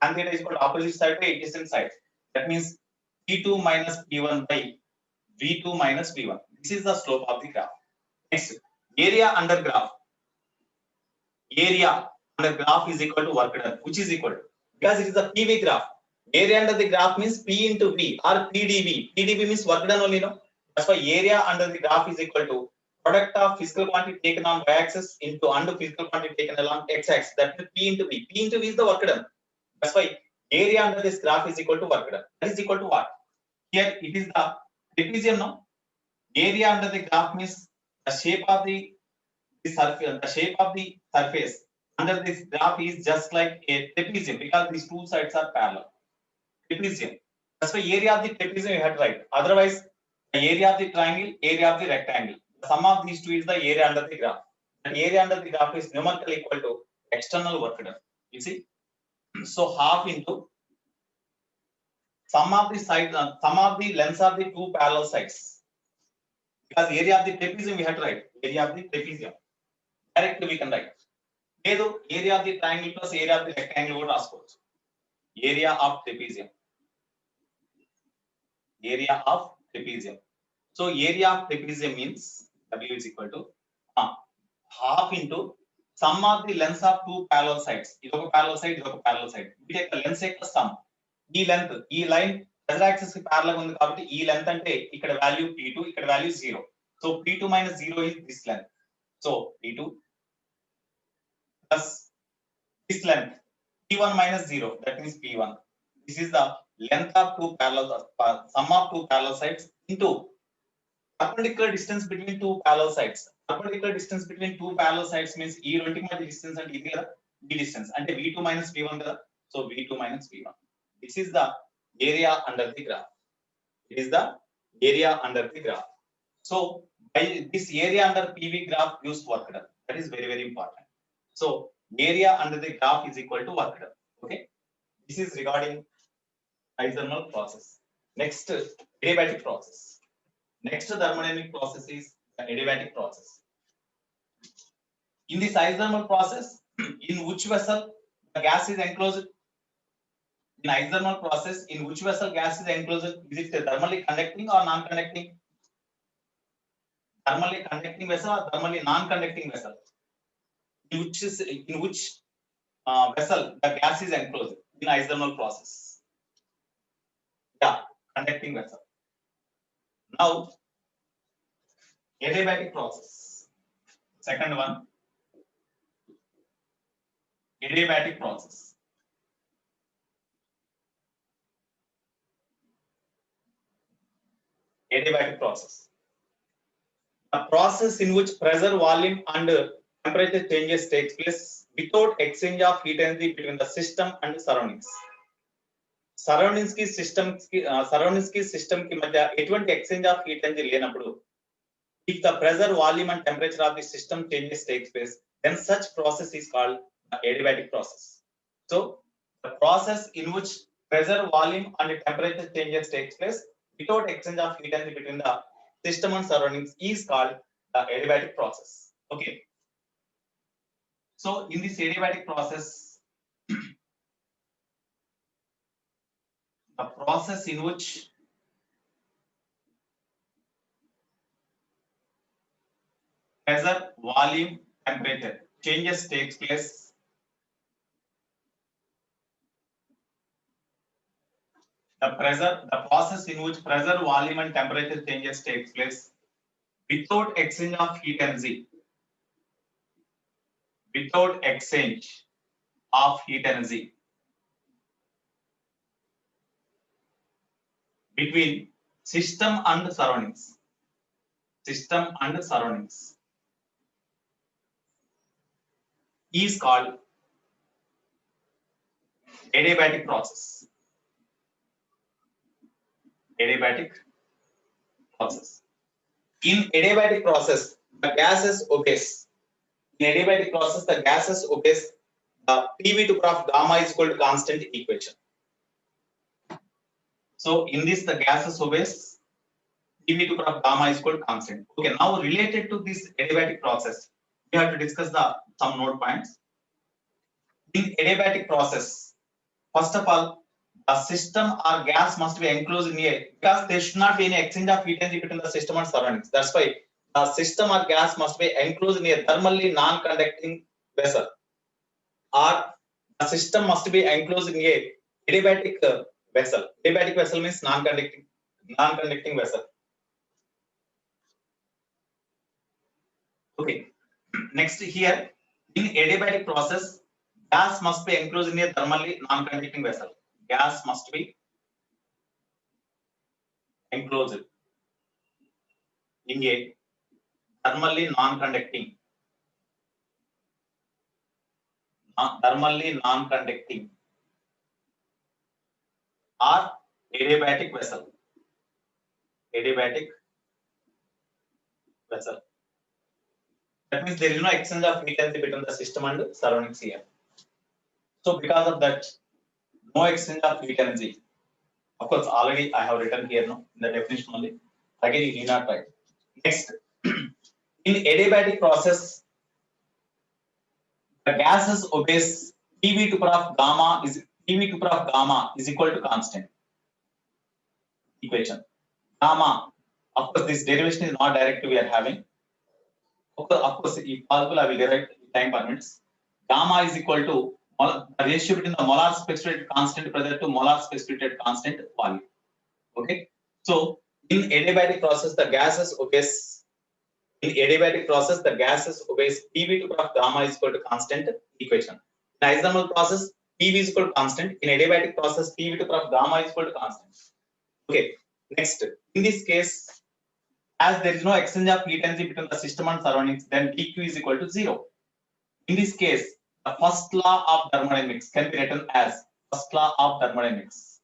tan theta is equal to opposite side by adjacent side. That means P2 minus P1 by V2 minus V1. This is the slope of the graph. Next, area under graph. Area under graph is equal to work done, which is equal to, because it is a PV graph. Area under the graph means P into V or PdV. PdV means work done only, no? That's why area under the graph is equal to product of physical quantity taken on y-axis into under physical quantity taken along x-axis. That means P into V. P into V is the work done. That's why area under this graph is equal to work done. That is equal to what? Here it is the trapezium now. Area under the graph means the shape of the surface. The shape of the surface under this graph is just like a trapezium because these two sides are parallel. Trapezium. That's why area of the trapezium you have to write. Otherwise, the area of the triangle, area of the rectangle. The sum of these two is the area under the graph. And area under the graph is numerically equal to external work done. You see? So half into sum of the side, sum of the lengths of the two parallel sides. Because area of the trapezium we have to write. Area of the trapezium. Directly we can write. Area of the triangle plus area of the rectangle would ask for. Area of trapezium. Area of trapezium. So area of trapezium means W is equal to half into sum of the lengths of two parallel sides. This is a parallel side, this is a parallel side. We take the length యొక్క sum. ఈ length, ఈ line z axis కి parallel ఉంది కాబట్టి ఈ length అంటే ఇక్కడ value P2, ఇక్కడ value 0. So P2 minus 0 is this length. So P2 plus this length P1 minus 0, that means P1. This is the length of two parallel, sum of two parallel sides into perpendicular distance between two parallel sides. Perpendicular distance between two parallel sides means ఈ రెండింటి మధ్య distance అంటే ఇది కదా, ఈ distance అంటే V2 minus V1 కదా. So V2 minus V1. This is the area under the graph. It is the area under the graph. So by this area under PV graph gives work done. That is very, very important. So area under the graph is equal to work done. Okay. This is regarding isothermal process. Next, adiabatic process. Next thermodynamic process is the adiabatic process. In this isothermal process, in which vessel the gas is enclosed? In isothermal process, in which vessel gas is enclosed? Is it thermally conducting or non-conducting? Thermally conducting vessel or thermally non-conducting vessel? In which vessel the gas is enclosed in isothermal process? Yeah, conducting vessel. Now, adiabatic process. Second one, adiabatic process. Adiabatic process. A process in which pressure, volume, and temperature changes takes place without exchange of heat energy between the system and surroundings. Surroundings ki system ki madhya etuvanti exchange of heat energy lenappudu, if the pressure, volume, and temperature of the system changes takes place, then such process is called the adiabatic process. So the process in which pressure, volume, and temperature changes takes place without exchange of heat energy between the system and surroundings is called the adiabatic process. Okay. So in this adiabatic process, the process in which pressure, volume, temperature changes takes place, the process in which pressure, volume, and temperature changes takes place without exchange of heat energy. Without exchange of heat energy between system and surroundings. System and surroundings is called adiabatic process. Adiabatic process. In adiabatic process, the gases obeys. In adiabatic process, the gases obeys the PV to graph gamma is equal to constant equation. So in this, the gases obeys PV to graph gamma is equal to constant. Okay, now related to this adiabatic process, we have to discuss some node points. In adiabatic process, First of all, the system or gas must be enclosed in a, because there should not be any exchange of heat energy between the system and surroundings. That's why the system or gas must be enclosed in a thermally non-conducting vessel, or the system must be enclosed in a adiabatic vessel. Adiabatic vessel means non-conducting vessel. Okay. Next here, in adiabatic process, gas must be enclosed in a thermally non-conducting vessel. Gas must be enclosed in a thermally non-conducting or adiabatic vessel. Adiabatic vessel. That means there is no exchange of heat energy between the system and surroundings here. So because of that, no exchange of heat energy. Of course, already I have written here no, in the definition only. Again, you need not write. Next, in adiabatic process, the gases obeys PV to power of gamma is equal to constant equation. Gamma, of course, this derivation is not direct we are having. Of course, if possible, I will derive time permits. Gamma is equal to the ratio between the molar specific constant pressure to molar specific constant volume. Okay, so in adiabatic process, the gases obeys. In adiabatic process, the gases obeys PV to power of gamma is equal to constant equation. In isothermal process, PV is equal to constant. In adiabatic process, PV to power of gamma is equal to constant. Okay. Next, in this case, as there is no exchange of heat energy between the system and surroundings, then dq is equal to 0. In this case, the first law of thermodynamics can be written as first law of thermodynamics.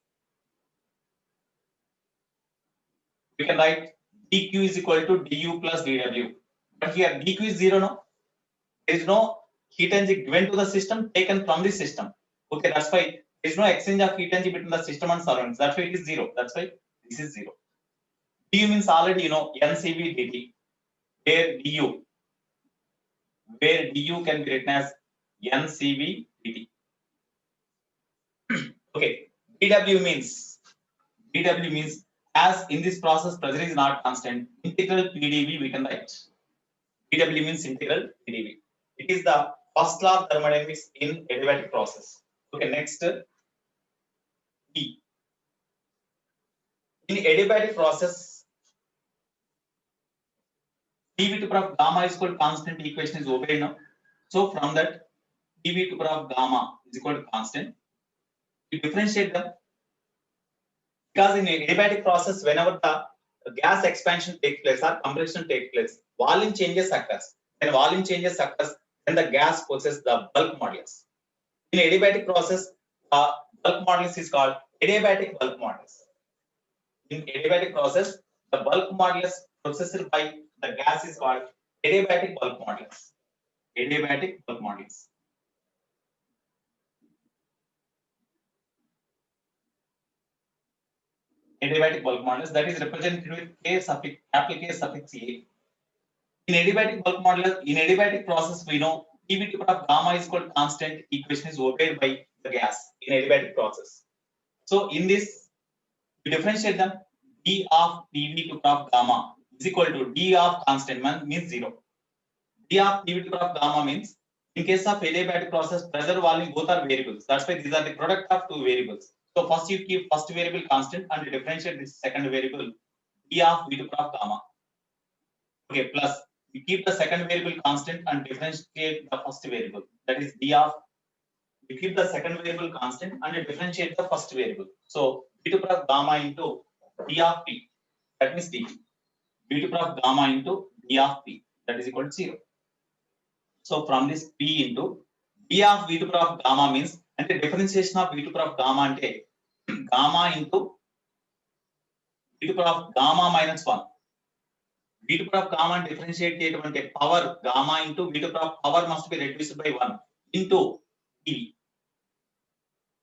We can write dq is equal to du plus dw. But here dq is 0 no. There is no heat energy given to the system taken from the system. Okay, that's why there is no exchange of heat energy between the system and surroundings. That's why it is 0. That's why this is 0. du means already you know ncv dt, where du can be written as ncv dt. Okay, dw means as in this process pressure is not constant, integral pdv we can write. dw means integral pdv. It is the first law of thermodynamics in adiabatic process. Okay, next D. In adiabatic process, dv to power of gamma is equal to constant equation is obeyed now. So from that dv to power of gamma is equal to constant. You differentiate them, because in adiabatic process, whenever the gas expansion takes place or compression takes place, volume changes occurs. When volume changes occurs, then the gas possesses the bulk modulus. In adiabatic process, bulk modulus is called adiabatic bulk modulus. In adiabatic process, the bulk modulus processed by the gas is called adiabatic bulk modulus. Adiabatic bulk modulus. Adiabatic bulk modulus that is represented with K suffix, capital K suffix A. In adiabatic bulk modulus, in adiabatic process, we know dv to power of gamma is equal to constant equation is obeyed by the gas in adiabatic process. So in this, we differentiate them. D of dv to power of gamma is equal to d of constant means 0. D of dv to power of gamma means in case of adiabatic process, pressure volume both are variables. That's why these are the product of two variables. So first you keep first variable constant and you differentiate this second variable d of v to power of gamma. Okay, plus you keep the second variable constant and differentiate the first variable. That is d of. You keep the second variable constant and you differentiate the first variable. So v to power of gamma into d of p. That means dt. v to power of gamma into d of p. That is equal to 0. So from this p into d of v to power of gamma means, and the differentiation of v to power of gamma ante gamma into v to power of gamma minus 1. v to power of gamma differentiate cheyavanti power gamma into v to power of power must be reduced by 1 into dv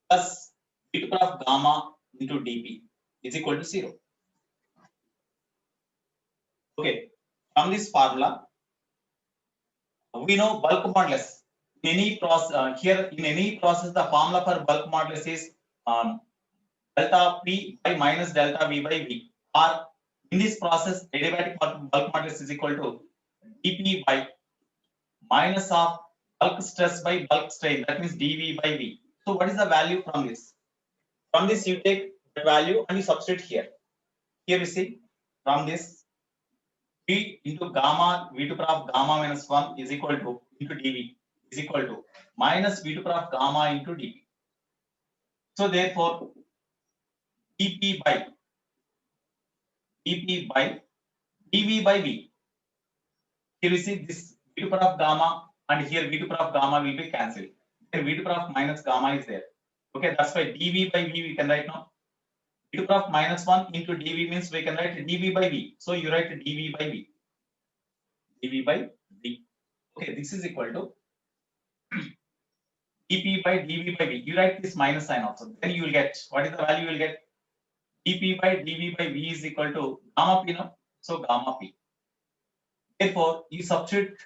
plus v to power of gamma into dp is equal to 0. Okay, from this formula we know bulk modulus. In any process here, in any process, the formula for bulk modulus is delta P by minus delta V by V, or in this process adiabatic bulk modulus is equal to dP by minus of bulk stress by bulk strain, that means dV by V. So what is the value from this? From this you take the value and you substitute here. Here we see from this V into gamma V to power of gamma minus 1 is equal to into dV is equal to minus V to power of gamma into dV. So therefore dP by dV by V. Here we see this V to power of gamma and here V to power of gamma will be cancelled. Here V to power of minus gamma is there. Okay, that's why dV by V we can write now. V to power of minus 1 into dV means we can write dV by V. So you write dV by V. dV by V. Okay, this is equal to dP by dV by V. You write this minus sign also. Then you will get, what is the value you will get? dP by dV by V is equal to gamma P now. So gamma P. Therefore, you substitute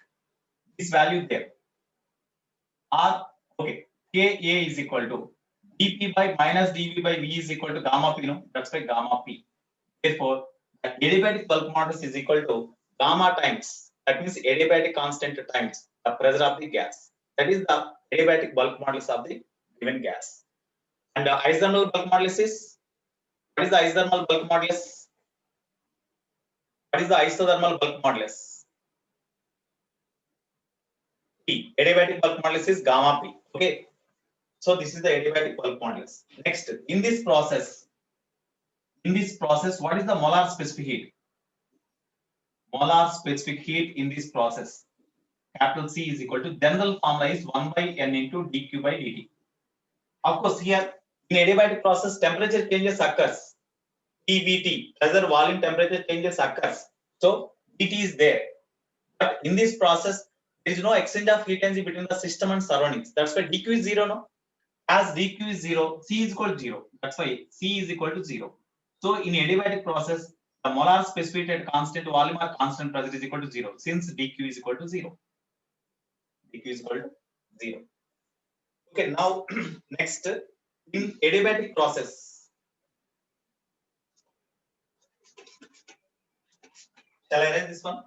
this value there. R, okay, Ka is equal to dP by minus dV by V is equal to gamma P no. That's why gamma P. Therefore, the adiabatic bulk modulus is equal to gamma times, that means adiabatic constant times the pressure of the gas. That is the adiabatic bulk modulus of the given gas. And the isothermal bulk modulus is, what is the isothermal bulk modulus? What is the isothermal bulk modulus? P. Adiabatic bulk modulus is gamma P. Okay. So this is the adiabatic bulk modulus. Next, in this process, what is the molar specific heat? Molar specific heat in this process, capital C is equal to, general formula is 1 by N into dQ by dt. Of course, here in adiabatic process, temperature changes occurs. PVT, pressure volume temperature changes occurs. So dt is there. But in this process, there is no exchange of heat energy between the system and surroundings. That's why dQ is 0 no. As dQ is 0, C is equal to 0. That's why C is equal to 0. So in adiabatic process, the molar specific heat at constant volume or constant pressure is equal to 0, since dQ is equal to 0. dQ is equal to 0. Okay, now next, in adiabatic process, shall I write this one?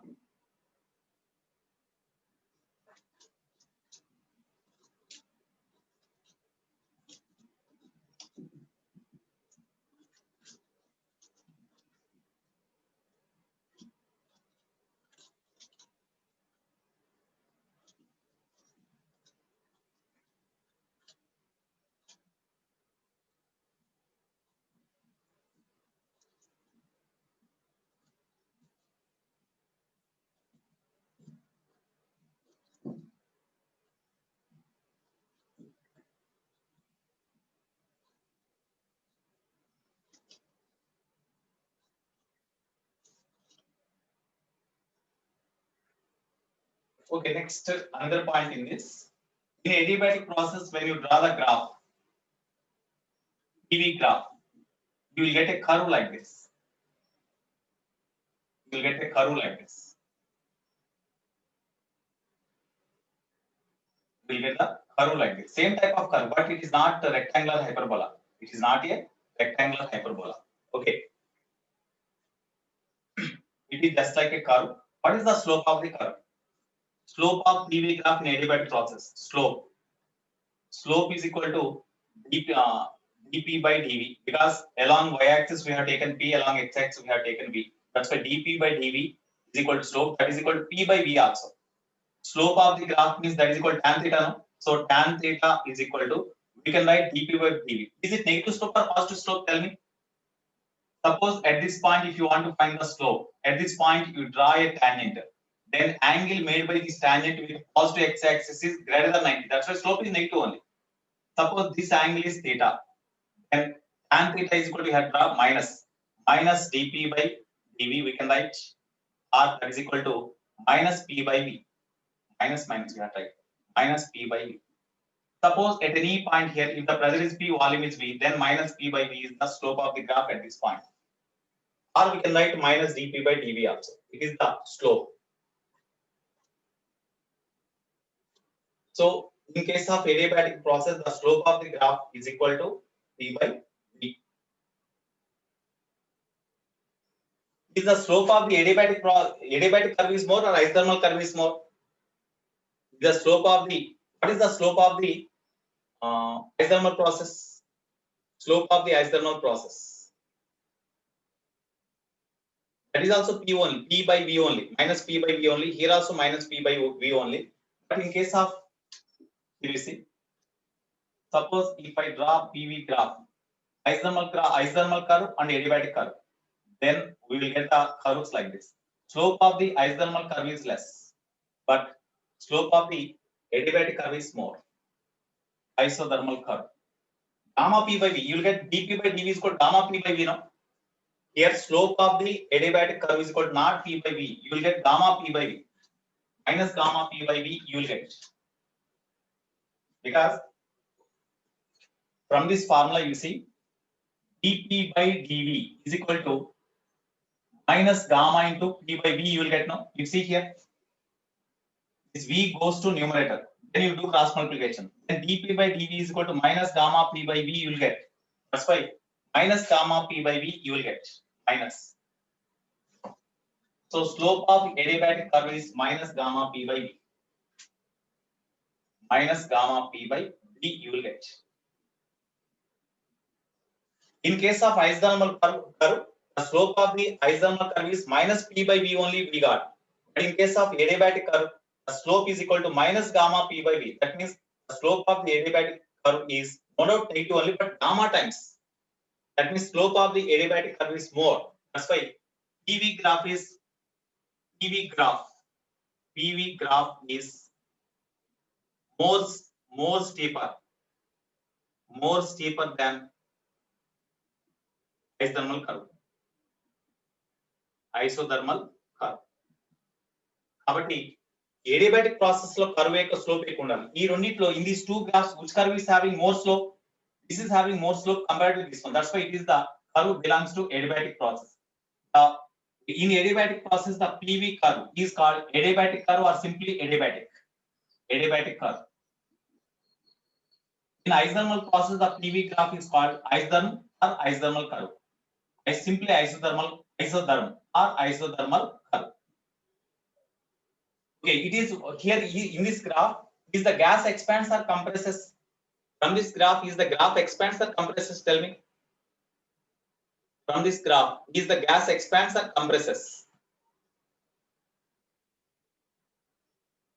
Okay, next, another point in this. In adiabatic process, when you draw the graph, PV graph, you will get a curve like this. You will get a curve like this. You will get a curve like this. Same type of curve, but it is not a rectangular hyperbola. It is not a rectangular hyperbola. Okay. It is just like a curve. What is the slope of the curve? Slope of PV graph in adiabatic process. Slope is equal to dP by dV, because along y-axis we have taken P, along x-axis we have taken V. That's why dP by dV is equal to slope, that is equal to P by V also. Slope of the graph means that is equal to tan theta. No? So tan theta is equal to, we can write dP by dV. Is it negative slope or positive slope? Tell me. Suppose at this point, if you want to find the slope, at this point you draw a tangent. Then angle made by this tangent with positive x-axis is greater than 90. That's why slope is negative only. Suppose this angle is theta. Then tan theta is equal to, have draw minus dP by dV, we can write, or that is equal to minus P by V. Minus we have to write minus P by V. Suppose at any point here, if the pressure is P, volume is V, then minus P by V is the slope of the graph at this point. Or we can write minus dP by dV also. It is the slope. So in case of adiabatic process, the slope of the graph is equal to P by V. Is the slope of the adiabatic curve is more or isothermal curve is more? The slope of the, what is the slope of the isothermal process? Slope of the isothermal process. That is also P only, P by V only, minus P by V only. Here also minus P by V only. But in case of, you see, suppose if I draw PV graph, isothermal curve and adiabatic curve, then we will get the curves like this. Slope of the isothermal curve is less, but slope of the adiabatic curve is more. Isothermal curve. Gamma P by V, you will get dP by dV is equal to gamma P by V now. Here slope of the adiabatic curve is equal to not P by V. You will get gamma P by V. Minus gamma P by V you will get. Because from this formula you see dP by dV is equal to minus gamma into P by V you will get now. You see here. This V goes to numerator. Then you do cross multiplication. Then dP by dV is equal to minus gamma P by V you will get. That's why minus gamma P by V you will get. Minus. So slope of adiabatic curve is minus gamma P by V. Minus gamma P by V you will get. In case of isothermal curve, the slope of the isothermal curve is minus P by V only we got. But in case of adiabatic curve, the slope is equal to minus gamma P by V. That means the slope of the adiabatic curve is no doubt negative only, but gamma times. That means slope of the adiabatic curve is more. That's why PV graph is more steeper than isothermal curve. కాబట్టి adiabatic process లో curve యొక్క slope ఎక్కువ ఉండాలి. ఈ రెండిట్లో in these two graphs which curve is having more slope? This is having more slope compared to this one. That's why it is the curve belongs to adiabatic process. In adiabatic process the PV curve is called adiabatic curve or simply adiabatic curve. In isothermal process the PV graph is called isotherm or isothermal curve. Simply isotherm or isothermal curve. Okay, it is here in this graph is the gas expands or compresses. From this graph is the graph expands or compresses? Tell me. From this graph is the gas expands or compresses?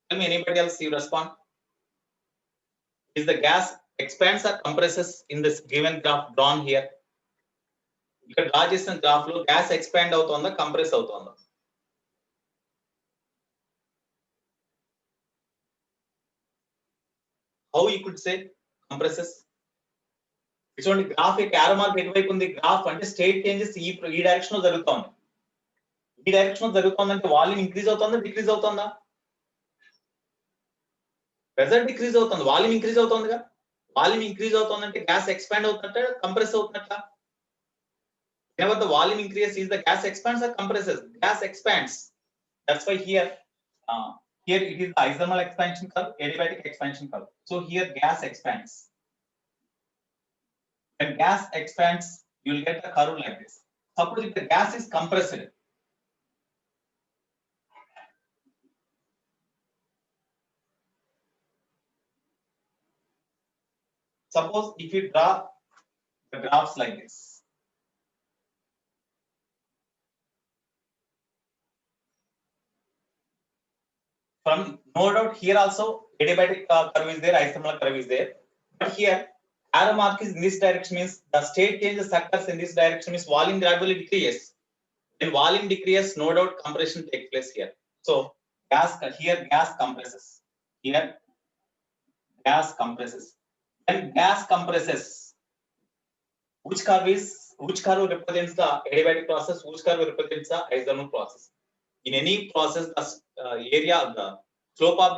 Tell me, anybody else you respond. Is the gas expands or compresses in this given graph drawn here? ఇక్కడ draw చేసిన graph లో gas expand అవుతుందా compress అవుతుందా? How you could say compresses? చూడండి graph యొక్క arrow mark ఎటువైపు ఉంది? Graph అంటే స్టేట్ చేంజెస్ ఈ డైరెక్షన్ లో జరుగుతోంది. ఈ డైరెక్షన్ లో జరుగుతోందంటే వాల్యూమ్ ఇంక్రీజ్ అవుతుందా డిక్రీజ్ అవుతుందా? ప్రెజర్ డిక్రీజ్ అవుతుంది, వాల్యూమ్ ఇంక్రీజ్ అవుతుందిగా. వాల్యూమ్ ఇంక్రీజ్ అవుతుందంటే గ్యాస్ ఎక్స్పాండ్ అవుతున్నట్ట కంప్రెస్ అవుతున్నట్ట? Whenever the volume increases, is the gas expands or compresses? Gas expands. That's why here it is the isothermal expansion curve, adiabatic expansion curve. So here gas expands. When gas expands, you will get a curve like this. Suppose if the gas is compressed, suppose if you draw the graphs like this. From no doubt here also adiabatic curve is there, isothermal curve is there. But here arrow mark is in this direction means the state changes occurs in this direction means volume gradually decreases. When volume decreases, no doubt compression takes place here. So gas compresses. Here gas compresses. When gas compresses, which curve represents the adiabatic process? Which curve represents the isothermal process? In any process, the area of the slope of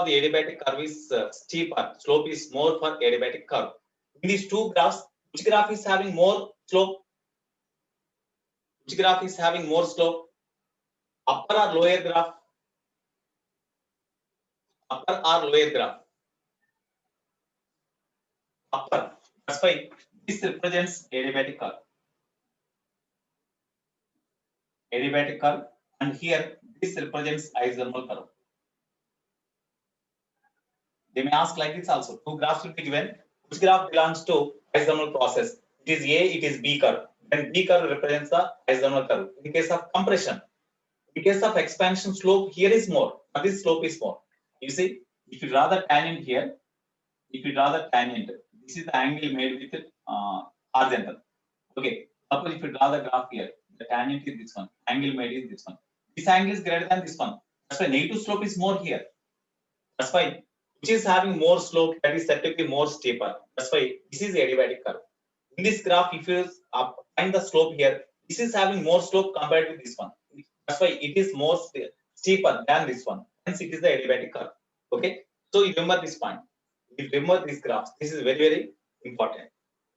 the adiabatic curve is steeper. Slope is more for adiabatic curve. In these two graphs, which graph is having more slope? Which graph is having more slope? Upper or lower graph? Upper or lower graph? Upper. That's why this represents adiabatic curve. Adiabatic curve, and here this represents isothermal curve. They may ask like this also. Two graphs will be given. Which graph belongs to isothermal process? It is A, it is B curve. Then B curve represents the isothermal curve. In case of compression, in case of expansion, slope here is more, but this slope is more. You see, if you draw the tangent here, if you draw the tangent, this is the angle made with horizontal. Okay, suppose if you draw the graph here, the tangent is this one, angle made is this one. This angle is greater than this one. That's why negative slope is more here. That's why which is having more slope, that is said to be more steeper. That's why this is adiabatic curve. In this graph, if you find the slope here, this is having more slope compared with this one. That's why it is more steeper than this one. Hence, it is the adiabatic curve. Okay, so you remember this point. You remember these graphs. This is very, very important.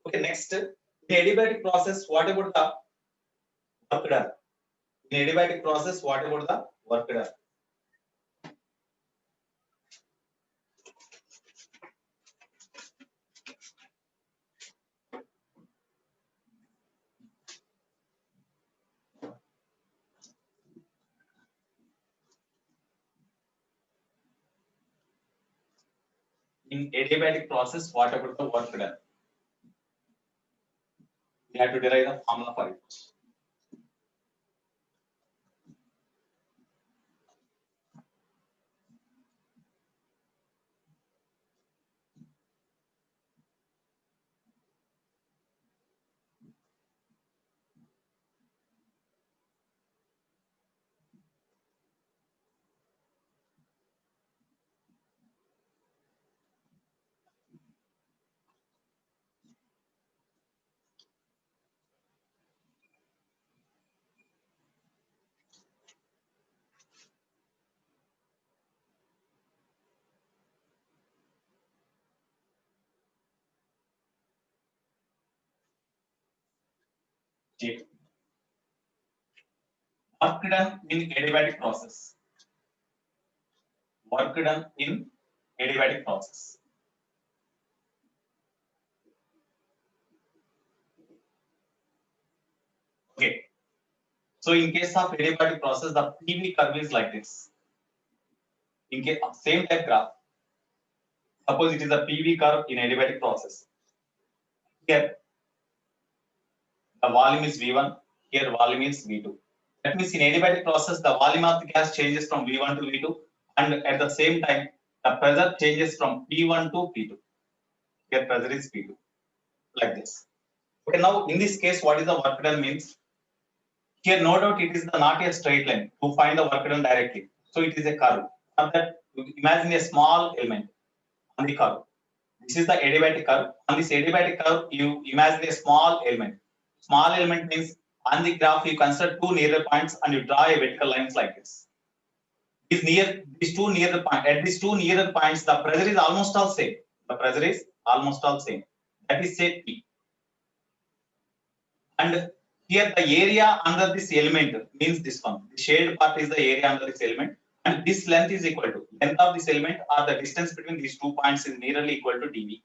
Okay, next, in adiabatic process, what about the work done? In adiabatic process, what about the work done? In adiabatic process, what about the work done? We have to derive the formula for it. Work done in adiabatic process. Work done in adiabatic process. Okay. So in case of adiabatic process, the PV curve is like this. In case of same type graph, suppose it is a PV curve in adiabatic process. Here, the volume is V1. Here, volume is V2. That means in adiabatic process, the volume of the gas changes from V1 to V2, and at the same time, the pressure changes from P1 to P2. Here, pressure is P2, like this. Okay, now in this case, what is the work done means? Here, no doubt, it is not a straight line to find the work done directly. So it is a curve. Now that imagine a small element on the curve. This is the adiabatic curve. On this adiabatic curve, you imagine a small element. Small element means on the graph you consider two nearer points and you draw a vertical lines like this. These two nearer points. At these two nearer points, the pressure is almost all same. The pressure is almost all same. That is say P. And here the area under this element means this one. The shaded part is the area under this element, and this length is equal to length of this element, or the distance between these 2 points is nearly equal to dV.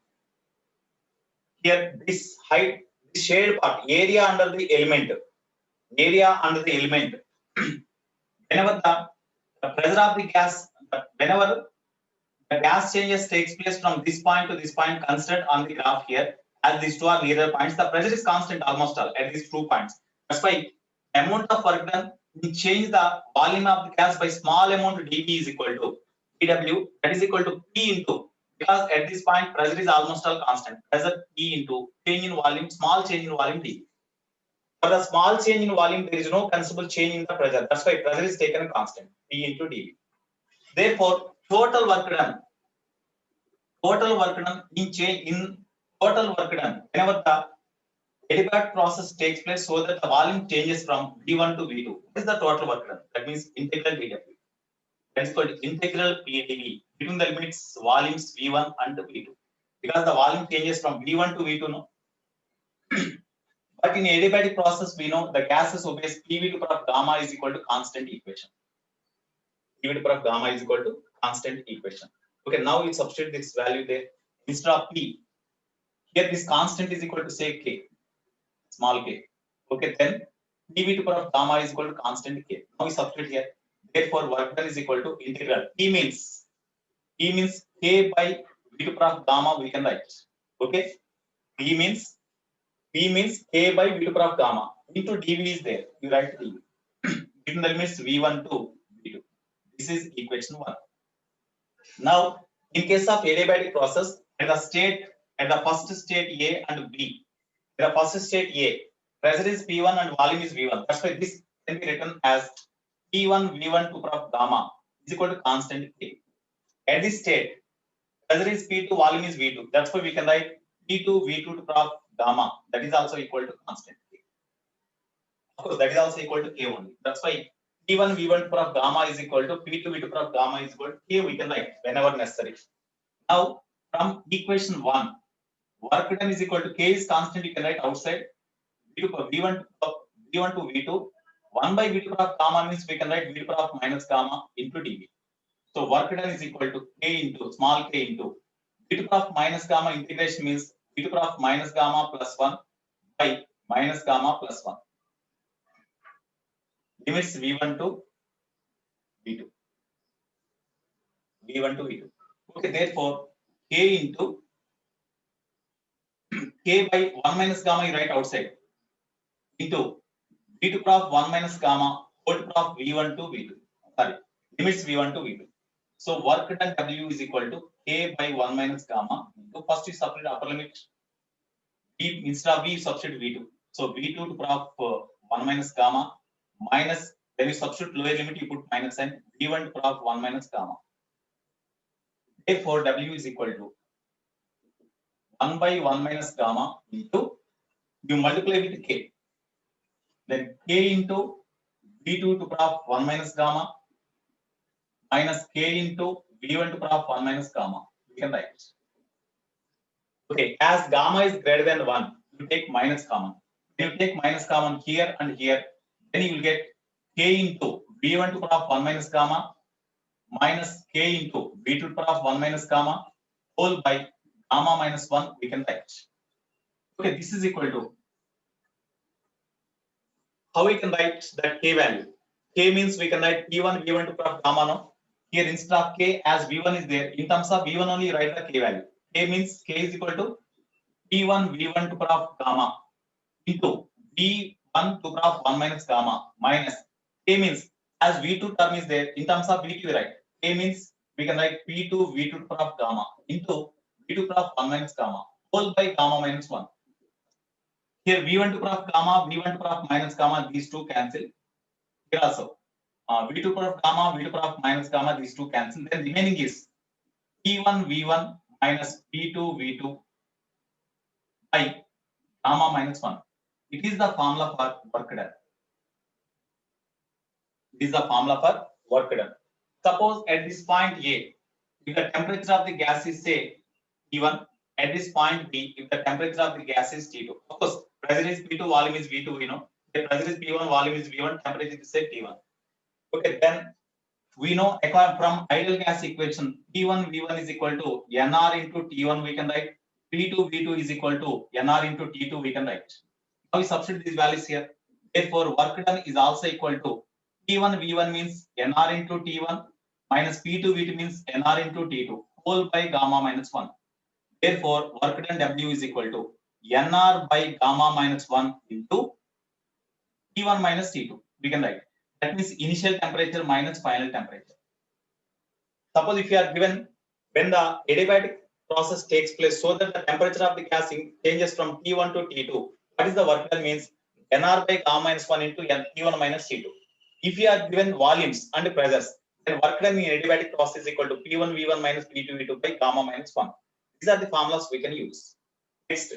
Here this height, the shaded part, area under the element, whenever the pressure of the gas, whenever the gas changes takes place from this point to this point considered on the graph here, as these two are nearer points, the pressure is constant almost all at these 2 points. That's why amount of work done, we change the volume of the gas by small amount dV is equal to dW, that is equal to P into, because at this point pressure is almost all constant, pressure P into change in volume, small change in volume dV. For the small change in volume, there is no conceivable change in the pressure. That's why pressure is taken constant, P into dV. Therefore, total work done in total work done whenever the adiabatic process takes place, so that the volume changes from V1 to V2. What is the total work done? That means integral dW. That is called integral PdV between the limits volumes V1 and V2. Because the volume changes from V1 to V2, no? But in adiabatic process, we know the gases obeys PV to the power of gamma is equal to constant equation. PV to the power of gamma is equal to constant equation. Okay, now you substitute this value there. Instead of P, Here this constant is equal to say k, small k. Okay, then dv to power of gamma is equal to constant k. Now we substitute here. Therefore, work done is equal to integral. P means k by v to power of gamma we can write. Okay, P means k by v to power of gamma into dv is there. You write dv. Between the limits v1 to v2. This is equation 1. Now, in case of adiabatic process, at the first state A and B, the first state A, pressure is P1 and volume is V1. That's why this can be written as P1 V1 to power of gamma is equal to constant K. At this state, pressure is P2, volume is V2. That's why we can write P2 V2 to power of gamma. That is also equal to constant K. Of course, that is also equal to K only. That's why P1 V1 to power of gamma is equal to P2 V2 to power of gamma is equal to K. We can write whenever necessary. Now, from equation 1, work done is equal to K is constant. You can write outside V1 to V2. 1 by V2 power of gamma means we can write V2 power of minus gamma into dV. So work done is equal to K into small k into V2 power of minus gamma. Integration means V2 power of minus gamma plus 1 by minus gamma plus 1. Limits V1 to V2. V1 to V2. Okay, therefore K into K by 1 minus gamma you write outside into V2 power of 1 minus gamma whole power of V1 to V2. Sorry, limits V1 to V2. So work done W is equal to K by 1 minus gamma into first you substitute upper limit V instead of V you substitute V2. So V2 to power of 1 minus gamma minus when you substitute lower limit you put minus and V1 to power of 1 minus gamma. Therefore W is equal to 1 by 1 minus gamma into you multiply with K. Then K into V2 to power of 1 minus gamma minus K into V1 to power of 1 minus gamma. We can write. Okay, as gamma is greater than 1, you take minus common. When you take minus common here and here, then you will get K into V1 to power of 1 minus gamma minus K into V2 to power of 1 minus gamma whole by gamma minus 1, we can write. Okay, this is equal to, how we can write that K value? K means we can write P1 V1 to power of gamma, no? Here instead of K, as V1 is there, in terms of V1 only write the K value. K means K is equal to P1 V1 to power of gamma into V1 to power of 1 minus gamma minus K means as V2 term is there, in terms of V2 write. K means we can write P2 V2 to power of gamma into V2 to power of 1 minus gamma whole by gamma minus 1. Here V1 to power of gamma, V1 to power of minus gamma, these two cancel. Here also V2 to power of gamma, V2 to power of minus gamma, these two cancel. Then remaining is P1 V1 minus P2 V2 by gamma minus 1. It is the formula for work done. This is the formula for work done. Suppose at this point A, if the temperature of the gas is say T1, at this point B, if the temperature of the gas is T2. Of course, pressure is P2, volume is V2, we know. The pressure is P1, volume is V1, temperature is say T1. Okay, then we know from ideal gas equation, P1 V1 is equal to NR into T1, we can write. P2 V2 is equal to NR into T2, we can write. Now we substitute these values here. Therefore, work done is also equal to P1 V1 means NR into T1 minus P2 V2 means NR into T2 whole by gamma minus 1. Therefore, work done W is equal to NR by gamma minus 1 into T1 minus T2. We can write. That means initial temperature minus final temperature. Suppose if you are given when the adiabatic process takes place so that the temperature of the gas changes from T1 to T2, what is the work done means NR by gamma minus 1 into T1 minus T2. If you are given volumes and pressures, then work done in adiabatic process is equal to P1 V1 minus P2 V2 by gamma minus 1. These are the formulas we can use. Next,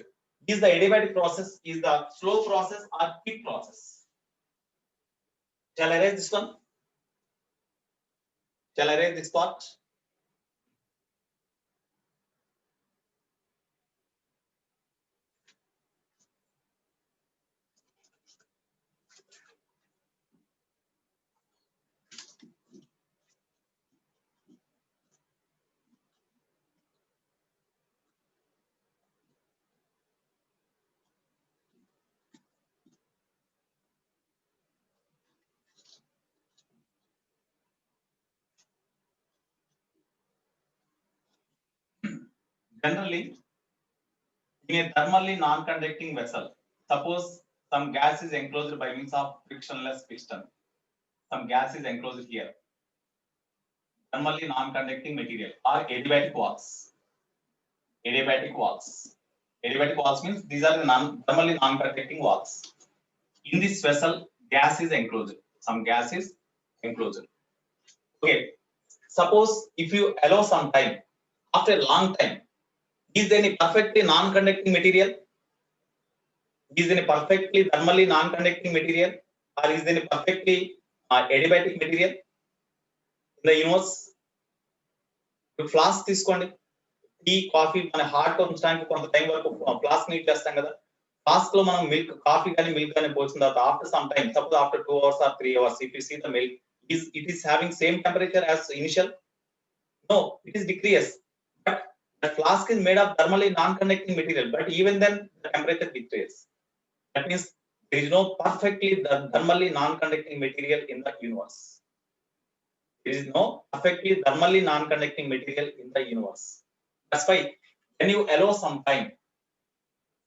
is the adiabatic process is the slow process or quick process? Shall I write this one? Shall I write this part? Generally, in a thermally non-conducting vessel, suppose some gas is enclosed by means of frictionless piston. Some gas is enclosed here. Thermally non-conducting material or adiabatic valves. Adiabatic valves. Adiabatic valves means these are the thermally non-conducting valves. In this vessel, gas is enclosed. Some gas is enclosed. Okay. Suppose if you allow some time, after a long time, is there any perfectly non-conducting material? Is there any perfectly thermally non-conducting material? Or is there any perfectly adiabatic material in the universe? Flask తీసుకోండి, tea coffee మన hot ఉంచడానికి కొంత time వరకు flask neat చేస్తాం కదా. Flask లో మనం milk coffee కానీ మిల్క్ కానీ పోసిన తర్వాత after some time, suppose after 2 hours or 3 hours, if you see the milk, it is having same temperature as initial? No, it is decrease. But the flask is made of thermally non-conducting material, but even then the temperature decreases. That means there is no perfectly thermally non-conducting material in the universe. There is no perfectly thermally non-conducting material in the universe. That's why when you allow some time,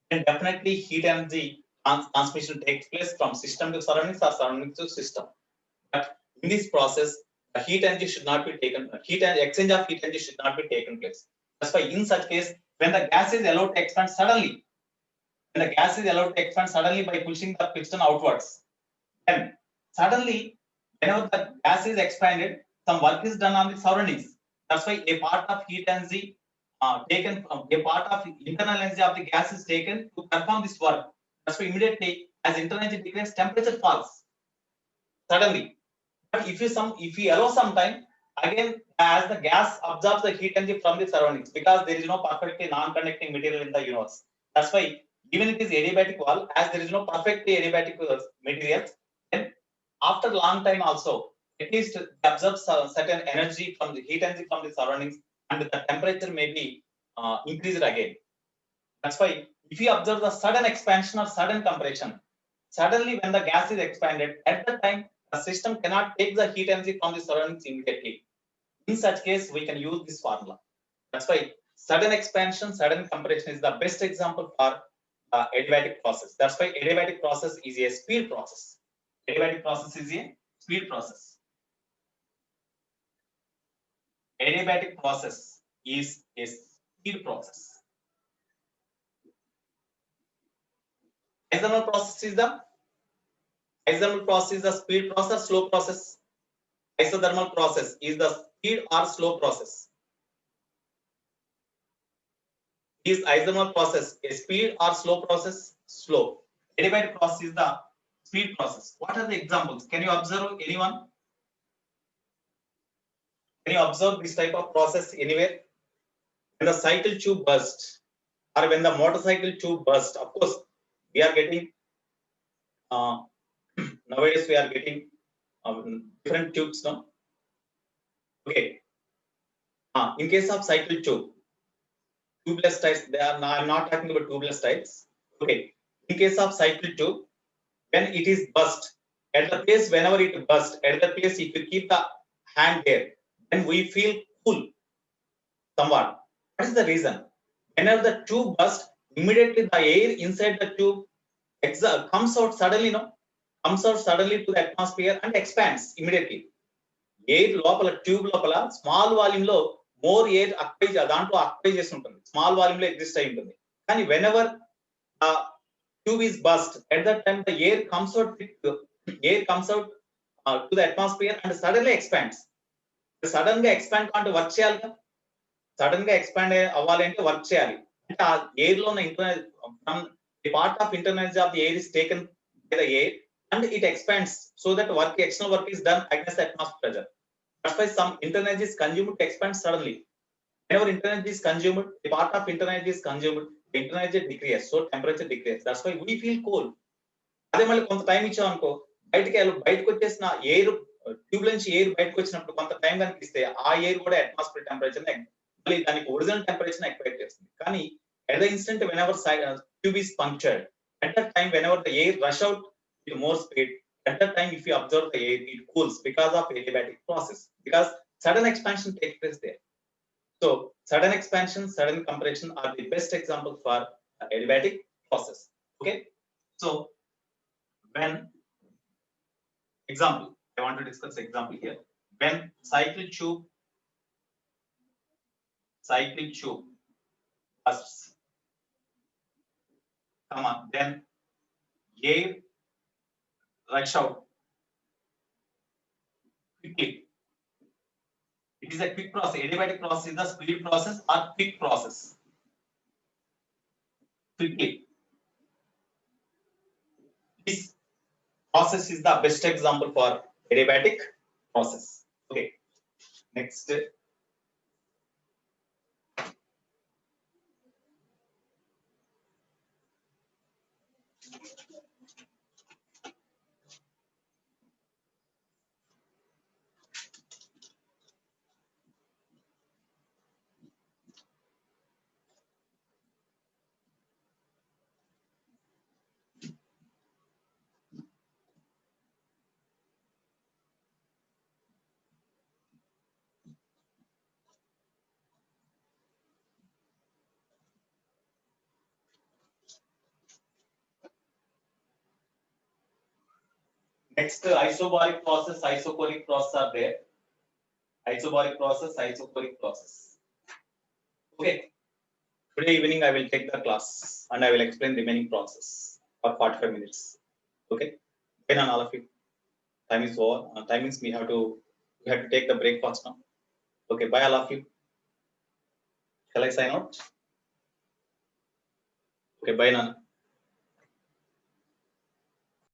then definitely heat energy transmission takes place from system to surroundings or surroundings to system. But in this process, the heat energy should not be taken. Exchange of heat energy should not be taken place. That's why in such case, when the gas is allowed to expand suddenly, by pushing the piston outwards, then suddenly, whenever the gas is expanded, some work is done on the surroundings. That's why a part of heat energy taken, a part of internal energy of the gas is taken to perform this work. That's why immediately, as internal energy decreases, temperature falls suddenly. But if you allow some time, again, as the gas absorbs the heat energy from the surroundings, because there is no perfectly non-conducting material in the universe. That's why even it is adiabatic valve, as there is no perfectly adiabatic materials, then after long time also, at least absorbs certain energy from the heat energy from the surroundings, and the temperature may be increased again. That's why if you observe the sudden expansion or sudden compression, suddenly when the gas is expanded, at that time the system cannot take the heat energy from the surroundings immediately. In such case, we can use this formula. That's why sudden expansion, sudden compression is the best example for adiabatic process. That's why adiabatic process is a speed process. Adiabatic process is a speed process. Adiabatic process is a speed process. Isothermal process is the speed process, slow process. Isothermal process is the speed or slow process. Is isothermal process a speed or slow process? Slow. Adiabatic process is the speed process. What are the examples? Can you observe anyone? Can you observe this type of process anywhere? When the cycle tube burst, or when the motorcycle tube burst, of course, we are getting nowadays we are getting different tubes now. Okay. In case of cycle tube, tubeless types, I'm not talking about tubeless types. Okay. In case of cycle tube, when it is burst, at the place whenever it burst, at the place if you keep the hand there, then we feel cool somewhat. What is the reason? Whenever the tube burst, immediately the air inside the tube comes out suddenly to the atmosphere and expands immediately. Air లోపల tube లోపల small volume లో more air దాంట్లో అక్వై చేసి ఉంటుంది, small volume లో exist అయి ఉంటుంది. కానీ whenever tube is burst, at that time the air comes out to the atmosphere and suddenly expands. Sudden గా ఎక్స్పాండ్ అంటే వర్క్ చేయాలి కదా, సడన్ గా ఎక్స్పాండ్ అవ్వాలి అంటే వర్క్ చేయాలి. అంటే ఆ ఎయిర్ లో ఉన్న part of internal energy of the air is taken by the air and it expands so that external work is done against the atmospheric pressure. That's why some internal energy is consumed to expand suddenly. Whenever internal energy is consumed, the part of internal energy is consumed, the internal energy decreases, so temperature decreases. That's why we feel cold. అదే మళ్ళీ కొంత time ఇచ్చాం అనుకో, బయటకు వచ్చేసిన air tube నుంచి air బయటకు వచ్చినప్పుడు కొంత టైం కనిపిస్తే ఆ ఎయిర్ కూడా అట్మాస్ఫియర్ టెంపరేచర్ మళ్ళీ దానికి ఒరిజినల్ టెంపరేచర్ ఎక్స్పెక్ట్ చేస్తుంది. కానీ at the instant whenever tube is punctured, at that time whenever the air rush out with more speed, at that time if you observe the air, it cools because of adiabatic process, because sudden expansion takes place there. So sudden expansion, sudden compression are the best example for adiabatic process. Okay. So when example, I want to discuss example here. When cyclic tube bursts, then air rush out quickly. It is a quick process. Adiabatic process is the speed process or quick process. Quickly. This process is the best example for adiabatic process. Okay. Next. Next, isobaric process, isochloric process are there. Isobaric process, isochloric process. Okay. Today evening I will take the class and I will explain the remaining process for 45 minutes. Okay. Then on all of you. Time is over. Time means we have to take the breakfast now. Okay. Bye all of you. Shall I sign out? Okay. Bye Nana.